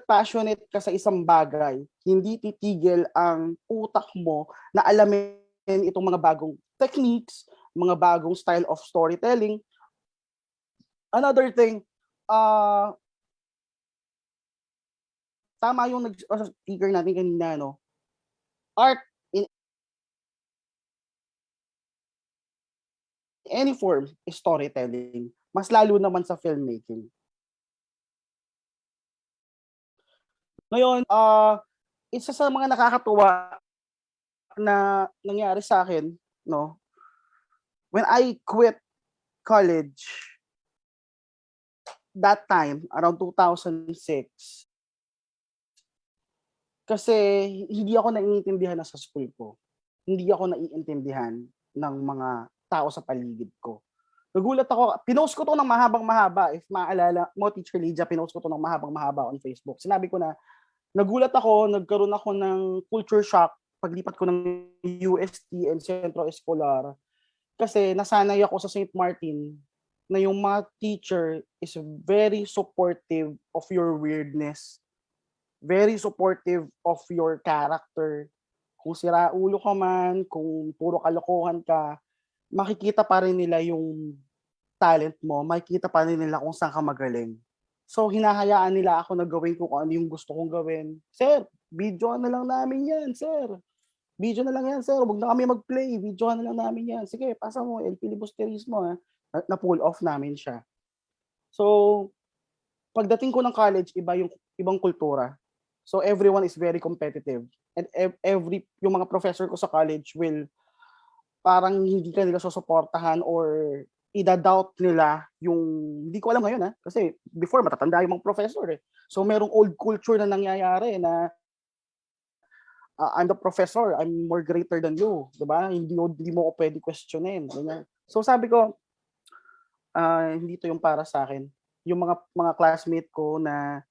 passionate ka sa isang bagay, hindi titigil ang utak mo na alamin itong mga bagong techniques, mga bagong style of storytelling. Another thing, tama yung speaker natin kanina, no? Art in any form is storytelling. Mas lalo naman sa filmmaking. Ngayon, isa sa mga nakakatuwa na nangyari sa akin, no? When I quit college, that time, around 2006, kasi hindi ako naiintindihan na sa school ko. Hindi ako naiintindihan ng mga tao sa paligid ko. Nagulat ako, pinost ko to ng mahabang-mahaba. If maalala mo, Teacher Lydia, pinost ko to ng mahabang-mahaba on Facebook. Sinabi ko na, nagulat ako, nagkaroon ako ng culture shock paglipat ko ng UST and Centro Escolar. Kasi nasanay ako sa St. Martin na yung mga teacher is very supportive of your weirdness. Very supportive of your character. Kung siraulo ka man, kung puro kalokohan ka, makikita pa rin nila yung talent mo, makikita pa rin nila kung saan ka magaling. So, hinahayaan nila ako na gawin kung ano yung gusto kong gawin. Sir, video na lang namin yan, sir. Video na lang yan, sir. Huwag na kami mag-play. Video na lang namin yan. Sige, pasa mo, el filibusterismo, ha. Na-pull off namin siya. So, pagdating ko ng college, ibang kultura. So, everyone is very competitive. And yung mga professor ko sa college will parang hindi ka nila susuportahan or ida-doubt nila yung, hindi ko alam ngayon kasi before matatanda yung mga professor eh. So merong old culture na nangyayari na I'm the professor, I'm more greater than you, 'di ba? Hindi mo ko pwede questionin, ganyan. So sabi ko, hindi to yung para sa akin. Yung mga classmate ko na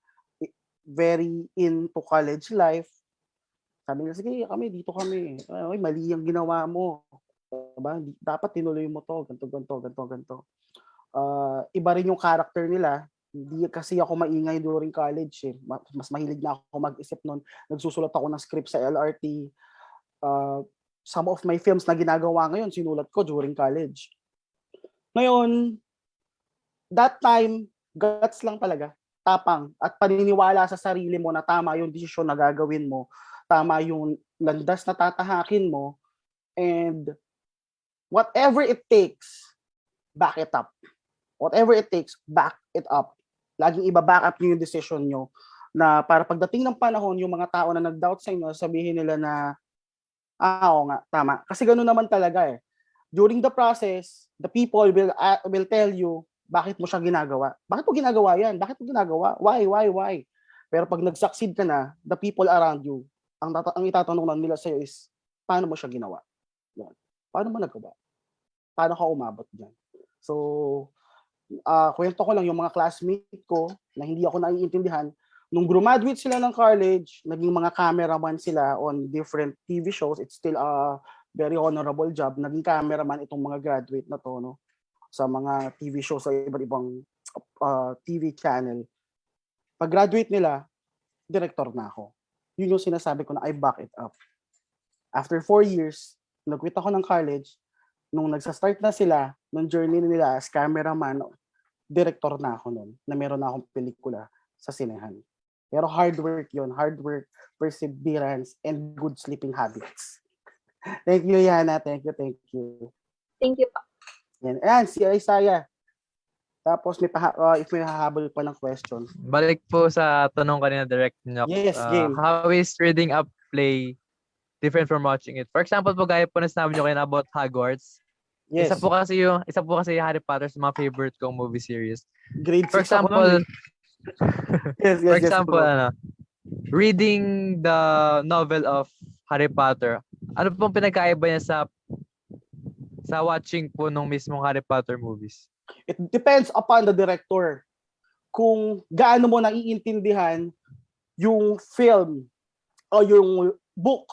very into college life, sabi nila, sige kami, dito kami. Ay, mali yung ginawa mo. Diba? Dapat tinuloy mo to, ganto. Iba rin yung character nila. Hindi kasi ako maingay during college eh. Mas mahilig na ako mag-isip noon. Nagsusulat ako ng script sa LRT. Some of my films na ginagawa ngayon, sinulat ko during college. Ngayon, that time, guts lang talaga. Tapang. At paniniwala sa sarili mo na tama yung desisyon na gagawin mo. Tama yung landas na tatahakin mo. And whatever it takes, back it up. Whatever it takes, back it up. Laging iba-back up nyo yung decision nyo na para pagdating ng panahon, yung mga tao na nag-doubt sa inyo, sabihin nila na, oo nga, tama. Kasi gano'n naman talaga eh. During the process, the people will tell you, bakit mo siya ginagawa? Bakit mo ginagawa yan? Bakit mo ginagawa? Why? Pero pag nag-succeed ka na, the people around you, ang itatanong lang nila sa'yo is, paano mo siya ginawa? Yan. Paano mo nagawa? Paano ka umabot dyan? So, kwento ko lang yung mga classmate ko na hindi ako naiintindihan. Nung graduate sila ng college, naging mga cameraman sila on different TV shows. It's still a very honorable job. Naging cameraman itong mga graduate na to, no? Sa mga TV shows sa iba't ibang TV channel. Pag graduate nila, director na ako. Yun yung sinasabi ko na I back it up. After 4 years, nag-quit ako ng college. Nung nagsa-start na sila, nung journey nila as cameraman, director na ako nun, na meron na akong pelikula sa sinehan. Pero hard work yun. Hard work, perseverance, and good sleeping habits. Thank you, Yana. Thank you, thank you. Thank you pa. Yan. Ayan, si Isaiah. Tapos if may hahabol pa ng question. Balik po sa tanong kanina, Direct Nox. Yes, game. How is reading a play different from watching it? For example po, gaya po na sinabi nyo kayo about Hogwarts. Yes. Isa po kasi yung Harry Potter sa mga favorite kong movie series. Grade 6 For example, yes, for example, bro. Reading the novel of Harry Potter, ano pong pinagkaiba niya sa watching po nung mismong Harry Potter movies? It depends upon the director. Kung gaano mo naiintindihan yung film o yung book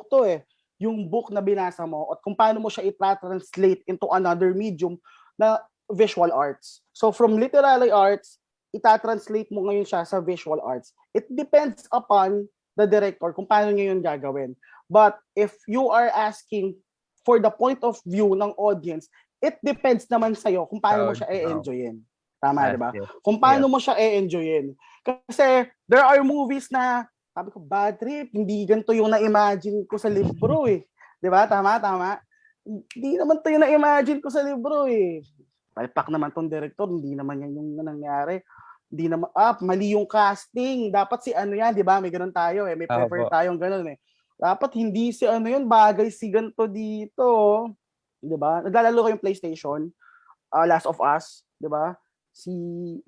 to yung book na binasa mo at kung paano mo siya i-translate into another medium na visual arts. So from literary arts, ita-translate mo ngayon siya sa visual arts. It depends upon the director kung paano niya yun gagawin. But if you are asking for the point of view ng audience, it depends naman sa'yo kung paano mo siya i-enjoyin. Tama, di ba? Yes. Kung paano mo siya i-enjoyin. Kasi there are movies na sabi ko, bad trip, hindi ganito yung na-imagine ko sa libro eh. Di ba? Tama. Hindi naman to yung na-imagine ko sa libro eh. Palpak naman tong director, hindi naman yan yung nangyari. Hindi naman, mali yung casting. Dapat si ano yan, di ba? May ganun tayo eh. May prefer tayong ganun eh. Dapat hindi si ano yun, bagay si ganito dito. Di ba? Naglalaro ko yung PlayStation, Last of Us, di ba?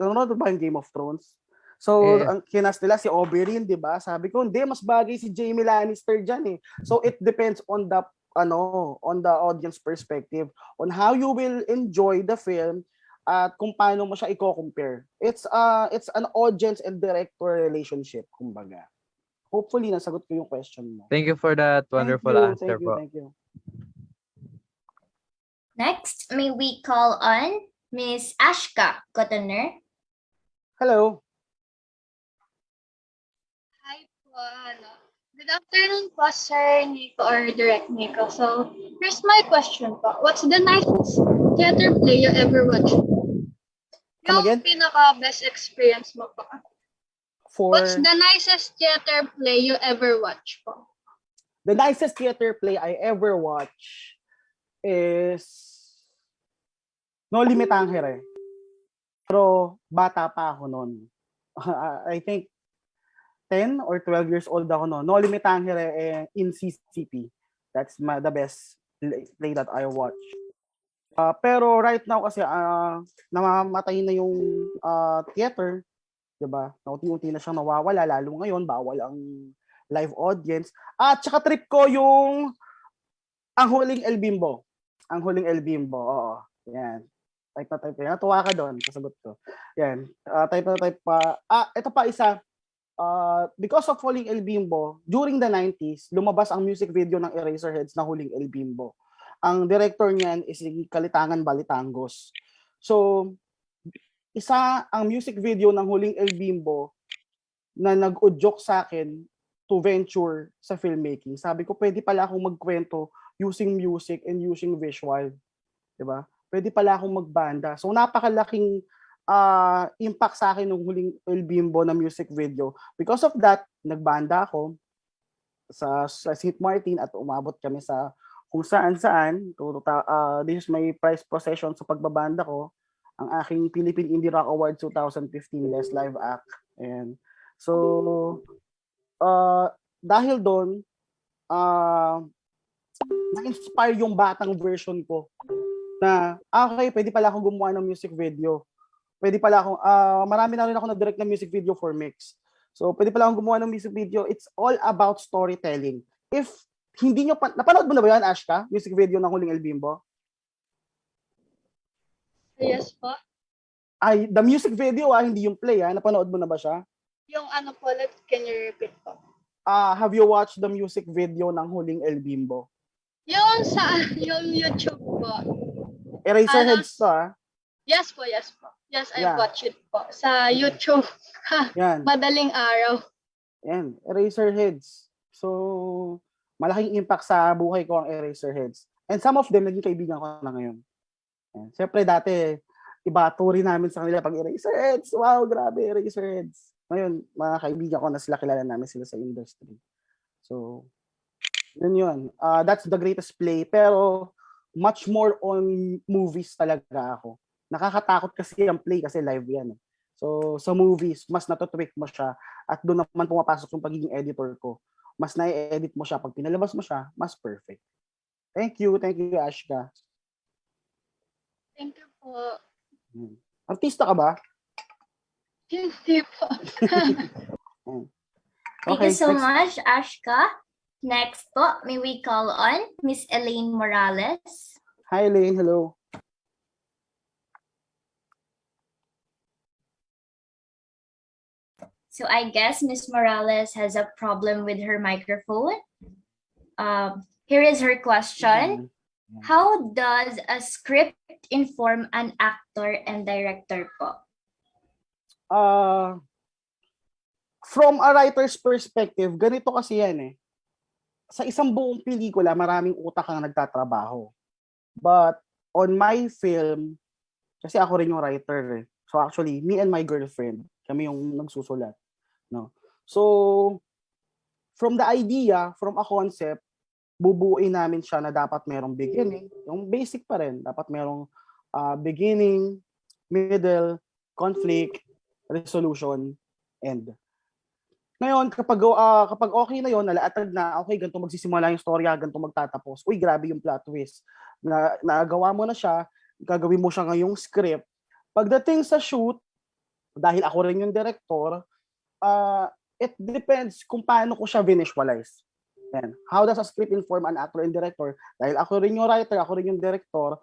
Ano ba yung Game of Thrones? So, ang kinas nila si Oberyn, di ba? Sabi ko, hindi, mas bagay si Jaime Lannister dyan eh. So, it depends on the audience perspective, on how you will enjoy the film at kung paano mo siya i-compare. It's an audience and director relationship, kumbaga. Hopefully, nasagot ko yung question mo. Thank you for that wonderful answer po. Thank you. Next, may we call on Miss Ashka Cotoner. Hello. Hi po. Good afternoon po, Sir Nikko or Direct Nikko. So, here's my question po. What's the nicest theater play you ever watched? Yung pinaka-best experience mo po. What's the nicest theater play you ever watched po? The nicest theater play I ever watched is No Limit Tangere. Pero bata pa ako noon. I think 10 or 12 years old ako noon. No Limit Tangere in CCP. That's the best play that I watched. Pero right now kasi namamatay na yung theater, 'di ba? Unti-unti na siyang nawawala, lalo ngayon bawal ang live audience. At saka trip ko yung Ang Huling El Bimbo. Ang Huling El Bimbo. Oo. Yan. Type na type. Natuwa ka doon, kasagot ko. Yan. Type na type pa. Ito pa isa. Because of Huling El Bimbo, during the 90s, lumabas ang music video ng Eraserheads na Huling El Bimbo. Ang director niyan is Kalitangan Balitangos. So, isa ang music video ng Huling El Bimbo na nag-udyok sa akin to venture sa filmmaking. Sabi ko, pwede pala akong magkwento using music and using visual. Diba? Pwede pala akong magbanda. So, napakalaking impact sa akin ng Huling El Bimbo na music video. Because of that, nagbanda ako sa St. Martin at umabot kami sa kung saan-saan. This is my prize possession sa pagbabanda ko. Ang aking Philippine Indie Rock Awards 2015 Best Live Act. And so, dahil doon, na-inspire yung batang version ko na, okay, pwede pala akong gumawa ng music video. Pwede pala akong, marami na rin ako na-direct na music video for Mix. So, pwede pala akong gumawa ng music video. It's all about storytelling. If hindi nyo napanood mo na ba yan, Ashka? Music video ng Huling El Bimbo? Yes po. Ay, the music video hindi yung play Napanood mo na ba siya? Yung ano po, can you repeat po? Have you watched the music video ng Huling El Bimbo? Yung sa yung YouTube po. Eraserheads to Yes po, yes po. Yes, I Yeah. watched it po. Sa YouTube. Yan. Madaling araw. Yan, Eraserheads. So, malaking impact sa buhay ko ang Eraserheads. And some of them, naging kaibigan ko na ngayon. Yan. Siyempre, dati, iba turi namin sa kanila pag Eraserheads. Wow, grabe, Eraserheads. Ngayon, mga kaibigan ko na sila, kilala namin sila sa industry. So, yun. That's the greatest play. Pero, much more on movies talaga ako. Nakakatakot kasi ang play kasi live yan. So, sa movies, mas natutwik mo siya at doon naman pumapasok yung pagiging editor ko. Mas na-edit mo siya. Pag pinalabas mo siya, mas perfect. Thank you, Ashka. Thank you po. Artista ka ba? Hindi po. Thank you so much, Ashka. Next po, may we call on Miss Elaine Morales. Hi, Elaine. Hello. So I guess Miss Morales has a problem with her microphone. Here is her question. How does a script inform an actor and director po? From a writer's perspective, ganito kasi yan Sa isang buong pelikula, maraming utak ang nagtatrabaho. But on my film, kasi ako rin yung writer So actually, me and my girlfriend, kami yung nagsusulat. No? So, from the idea, from a concept, bubuuin namin siya na dapat merong beginning. Yung basic pa rin. Dapat merong beginning, middle, conflict, resolution, end. Ngayon, kapag okay na yon, nalaatag na, okay, ganito magsisimula yung storya, ganito magtatapos. Uy, grabe yung plot twist. Nagawa mo na siya, gagawin mo siya ngayong script. Pagdating sa shoot, dahil ako rin yung director, it depends kung paano ko siya visualize. Yan. How does a script inform an actor and director? Dahil ako rin yung writer, ako rin yung director,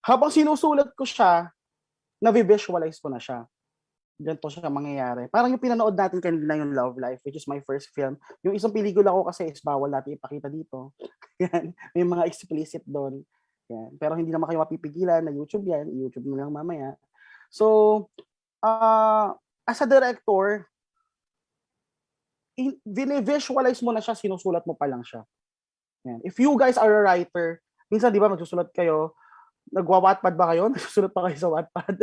habang sinusulat ko siya, na-visualize ko na siya. Ganito siya mangyayari. Parang yung pinanood natin kanina yung Love Life, which is my first film. Yung isang pelikula ko kasi is bawal natin ipakita dito. Yan. May mga explicit doon. Yan. Pero hindi naman kayo mapipigilan na YouTube yan. YouTube mo lang mamaya. So, as a director, visualize mo na siya, sinusulat mo pa lang siya. Yan. If you guys are a writer, minsan di ba magsusulat kayo, nagwa-Wattpad ba kayo? Nagsusulat pa kayo sa Wattpad?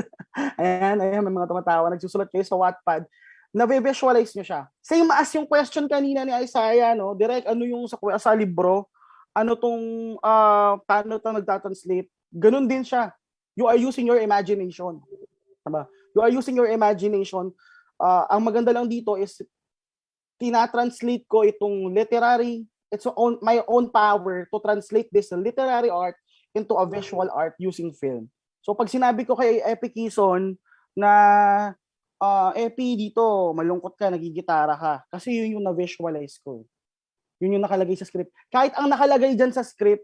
ayan, may mga tumatawa. Nagsusulat kayo sa Wattpad. Na-visualize nyo siya. Same as yung question kanina ni Isaiah, no? Direct, ano yung sa libro? Ano tong, paano ito nagtatranslate? Ganun din siya. You are using your imagination. Diba? You are using your imagination. Ang maganda lang dito is, tinatranslate ko itong literary, it's my own power to translate this literary art into a visual art using film. So pag sinabi ko kay Epi Kison na Epi dito, malungkot ka, nagigitara ka, kasi yun yung na-visualize ko. Yun yung nakalagay sa script. Kahit ang nakalagay dyan sa script,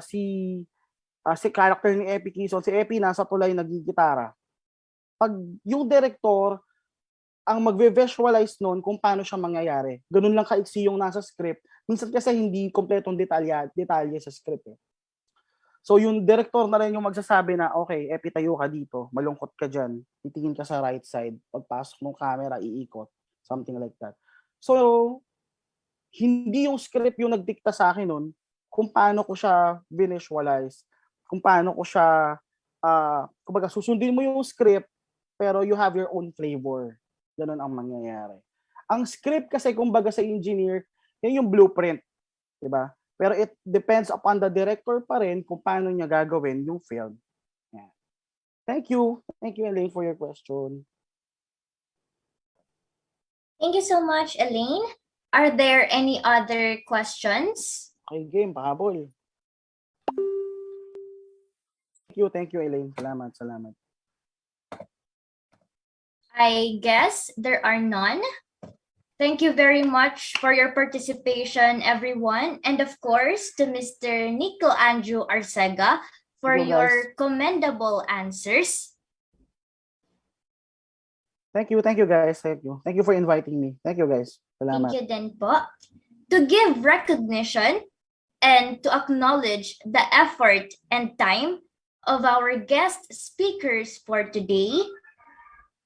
si character ni Epi Kison, si Epi nasa tulay nagigitara. Pag yung director, ang magve-visualize nun kung paano siya mangyayari. Ganun lang kaiksi yung nasa script. Minsan kasi hindi kompletong detalye sa script. So yung director na rin yung magsasabi na, okay, Epi, tayo ka dito, malungkot ka dyan, titingin ka sa right side, pagpasok ng camera, iikot, something like that. So, hindi yung script yung nagdikta sa akin nun, kung paano ko siya visualize, kung paano ko siya, kumbaga susundin mo yung script, pero you have your own flavor. Ganun ang mangyayari. Ang script kasi, kumbaga sa engineer, yan yung blueprint. Diba? Pero it depends upon the director pa rin kung paano niya gagawin yung film. Yeah. Thank you. Thank you, Elaine, for your question. Thank you so much, Elaine. Are there any other questions? Okay, game. Pahabol. Thank you, Elaine. Salamat. I guess there are none. Thank you very much for your participation, everyone. And of course, to Mr. Nikko Andrew Arcega for your commendable answers. Thank you guys. Thank you. Thank you for inviting me. Thank you guys. Thank Salamat. you din po. To give recognition and to acknowledge the effort and time of our guest speakers for today,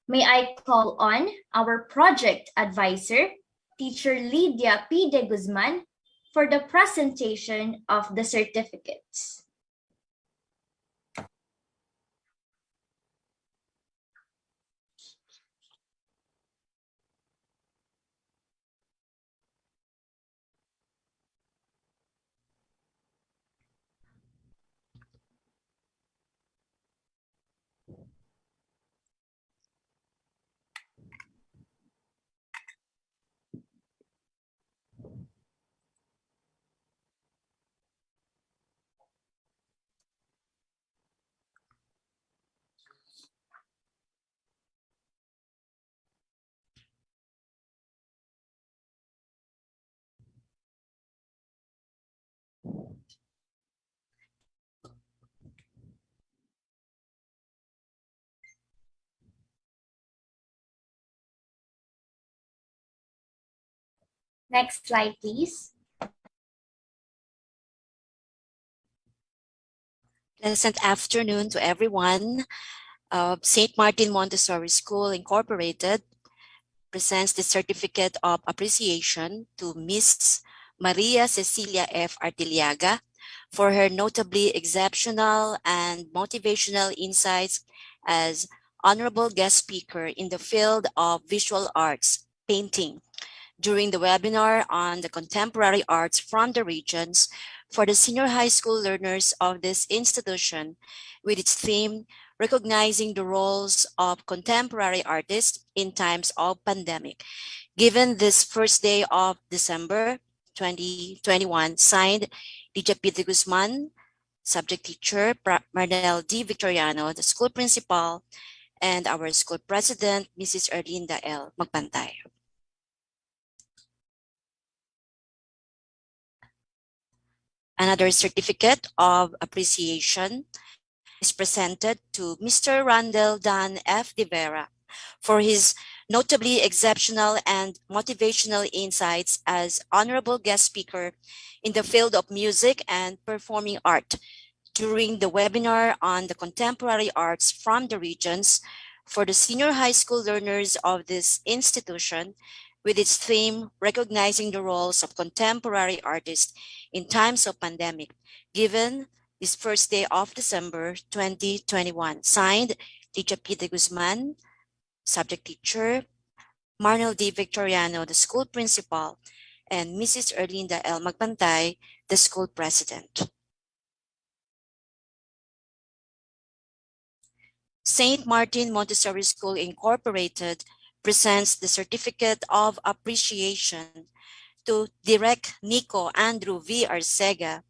may I call on our project advisor, Teacher Lydia P. de Guzman, for the presentation of the certificates. Next slide, please. Pleasant afternoon to everyone. St. Martin Montessori School Incorporated presents the Certificate of Appreciation to Miss Maria Cecilia F. Artillaga for her notably exceptional and motivational insights as honorable guest speaker in the field of visual arts, painting, during the webinar on the contemporary arts from the regions for the senior high school learners of this institution, with its theme, recognizing the roles of contemporary artists in times of pandemic. Given this first day of December 2021, signed Lydia P. de Guzman, subject teacher, Randell D. Victoriano, the school principal, and our school president, Mrs. Erlinda L. Magpantay. Another certificate of appreciation is presented to Mr. Randell Dan F. Vera for his notably exceptional and motivational insights as honorable guest speaker in the field of music and performing art during the webinar on the contemporary arts from the regions for the senior high school learners of this institution, with its theme, recognizing the roles of contemporary artists in times of pandemic, given this first day of December 2021. Signed, Lydia P. de Guzman, subject teacher, Marnel D. Victoriano, the school principal, and Mrs. Erlinda L. Magpantay, the school president. St. Martin Montessori School Incorporated presents the Certificate of Appreciation to Direct Nikko Andrew V. Arcega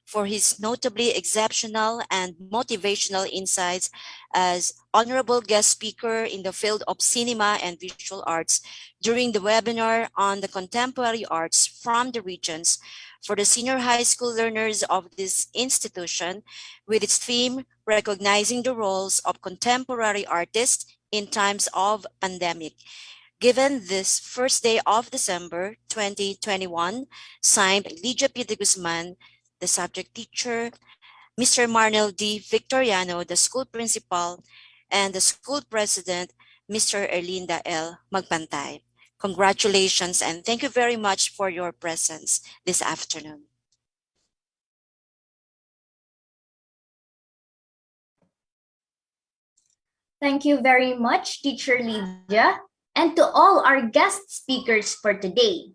for his notably exceptional and motivational insights as honorable guest speaker in the field of cinema and visual arts during the webinar on the contemporary arts from the regions for the senior high school learners of this institution, with its theme, recognizing the roles of contemporary artists in times of pandemic. Given this first day of December 2021, signed Lydia P. de Guzman, the subject teacher, Mr. Marnel D. Victoriano, the school principal, and the school president, Mr. Erlinda L. Magpantay. Congratulations and thank you very much for your presence this afternoon. Thank you very much, Teacher Lydia, and to all our guest speakers for today.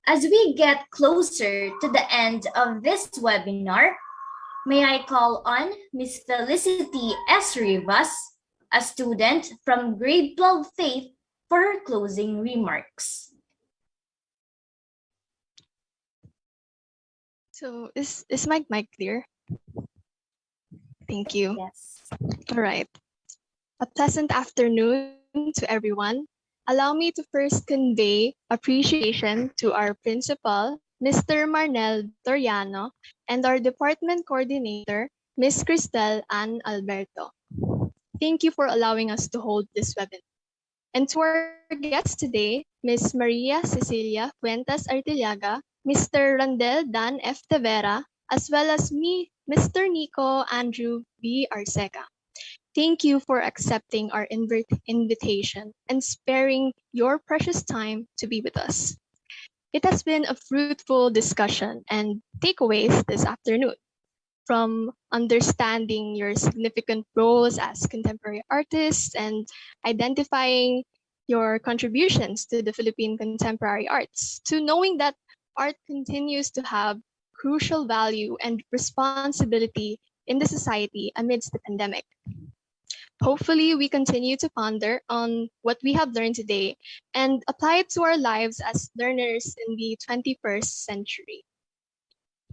As we get closer to the end of this webinar, may I call on Ms. Felicity S. Rivas, a student from grade 12 Faith, for her closing remarks. So is my mic clear? Thank you. Yes. All right. A pleasant afternoon to everyone. Allow me to first convey appreciation to our principal, Mr. Marnel Toriano, and our department coordinator, Ms. Cristel Ann Alberto. Thank you for allowing us to hold this webinar. And to our guests today, Ms. Maria Cecilia Fuentes-Artillaga, Mr. Randell Dan F. Vera, as well as me, Mr. Nikko Andrew V. Arcega. Thank you for accepting our invitation and sparing your precious time to be with us. It has been a fruitful discussion and takeaways this afternoon, from understanding your significant roles as contemporary artists and identifying your contributions to the Philippine contemporary arts, to knowing that art continues to have crucial value and responsibility in the society amidst the pandemic. Hopefully, we continue to ponder on what we have learned today and apply it to our lives as learners in the 21st century.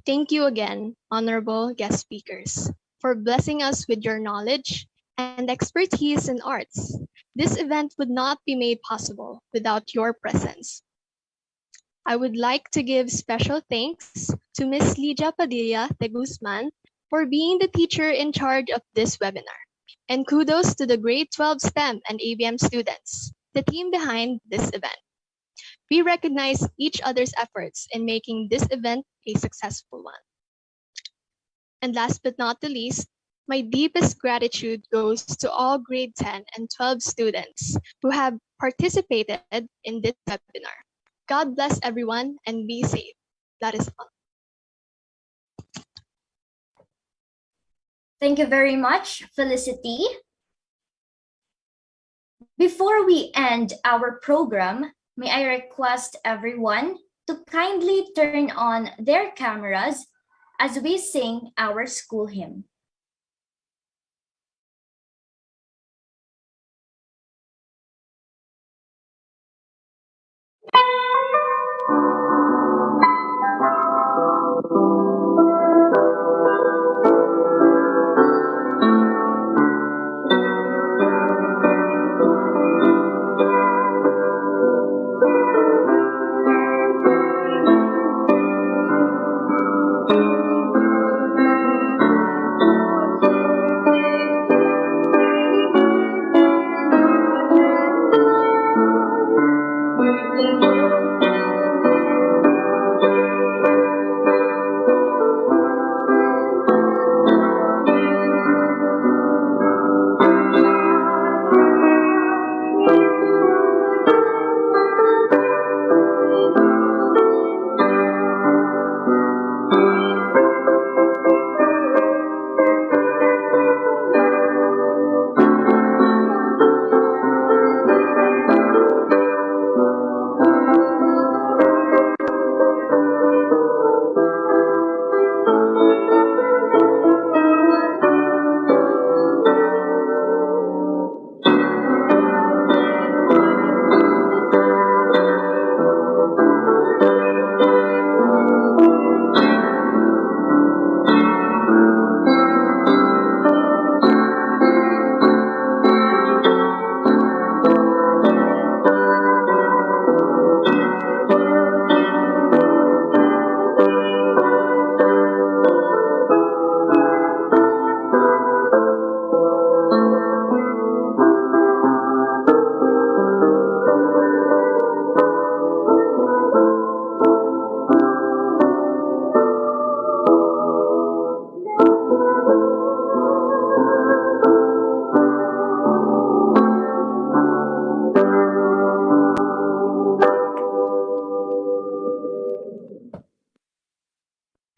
Thank you again, honorable guest speakers, for blessing us with your knowledge and expertise in arts. This event would not be made possible without your presence. I would like to give special thanks to Ms. Lydia Padilla de Guzman for being the teacher in charge of this webinar. And kudos to the grade 12 STEM and ABM students, the team behind this event. We recognize each other's efforts in making this event a successful one. And last but not the least, my deepest gratitude goes to all grade 10 and 12 students who have participated in this webinar. God bless everyone and be safe. That is all. Thank you very much, Felicity. Before we end our program, may I request everyone to kindly turn on their cameras as we sing our school hymn.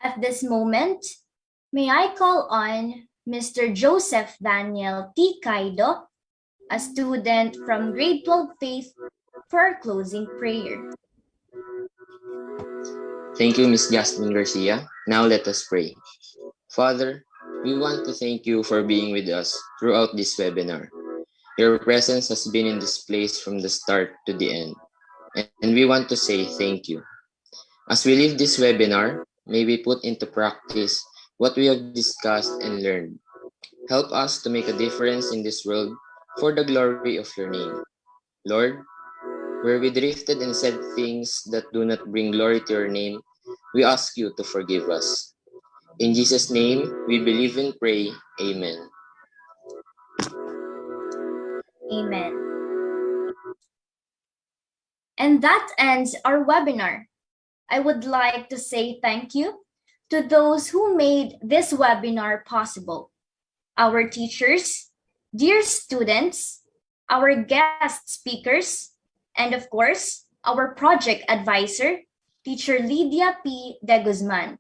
At this moment, may I call on Mr. Joseph Daniel T. Caido, a student from grade 12 Faith, for our closing prayer. Thank you, Miss Jasmine Garcia. Now let us pray. Father, we want to thank you for being with us throughout this webinar. Your presence has been in this place from the start to the end, and we want to say thank you. As we leave this webinar, may we put into practice what we have discussed and learned. Help us to make a difference in this world for the glory of your name. Lord, where we drifted and said things that do not bring glory to your name, we ask you to forgive us. In Jesus' name, we believe and pray. Amen. Amen. And that ends our webinar. I would like to say thank you to those who made this webinar possible. Our teachers, dear students, our guest speakers, and of course, our project advisor, Teacher Lydia De Guzman.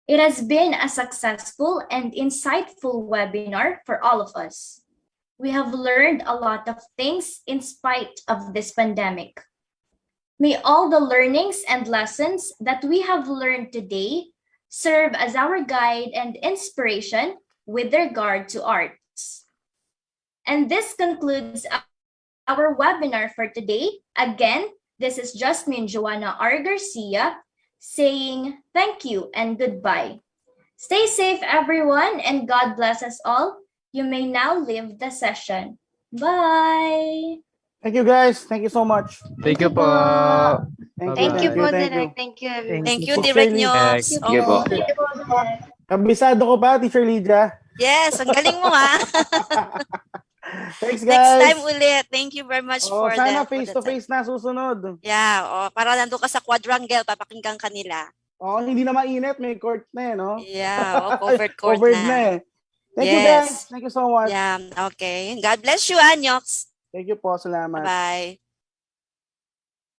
It has been a successful and insightful webinar for all of us. We have learned a lot of things in spite of this pandemic. May all the learnings and lessons that we have learned today serve as our guide and inspiration with regard to arts. And this concludes our webinar for today. Again, this is Jasmine Joanna R. Garcia saying thank you and goodbye. Stay safe, everyone, and God bless us all. You may now leave the session. Bye! Thank you, guys. Thank you so much. Thank you po. Thank you po, Thank you. Direk. Thank you, everyone. Thank you, Teacher Direk Lee. Nyox. Thank you po. Kabisado ko pa, Teacher Lydia. Yes, ang galing mo ha. Thanks, guys. Next time ulit. Thank you very much Oh, for sana the face-to-face na susunod. Yeah, para nandun ka sa quadrangle, papakinggan kanila. Oo, hindi na mainit. May court na no? Yeah, covered court Covered na. Thank you, guys. Thank you so much. Yeah, okay. God bless you, Nyox. Thank you po. Salamat. Bye.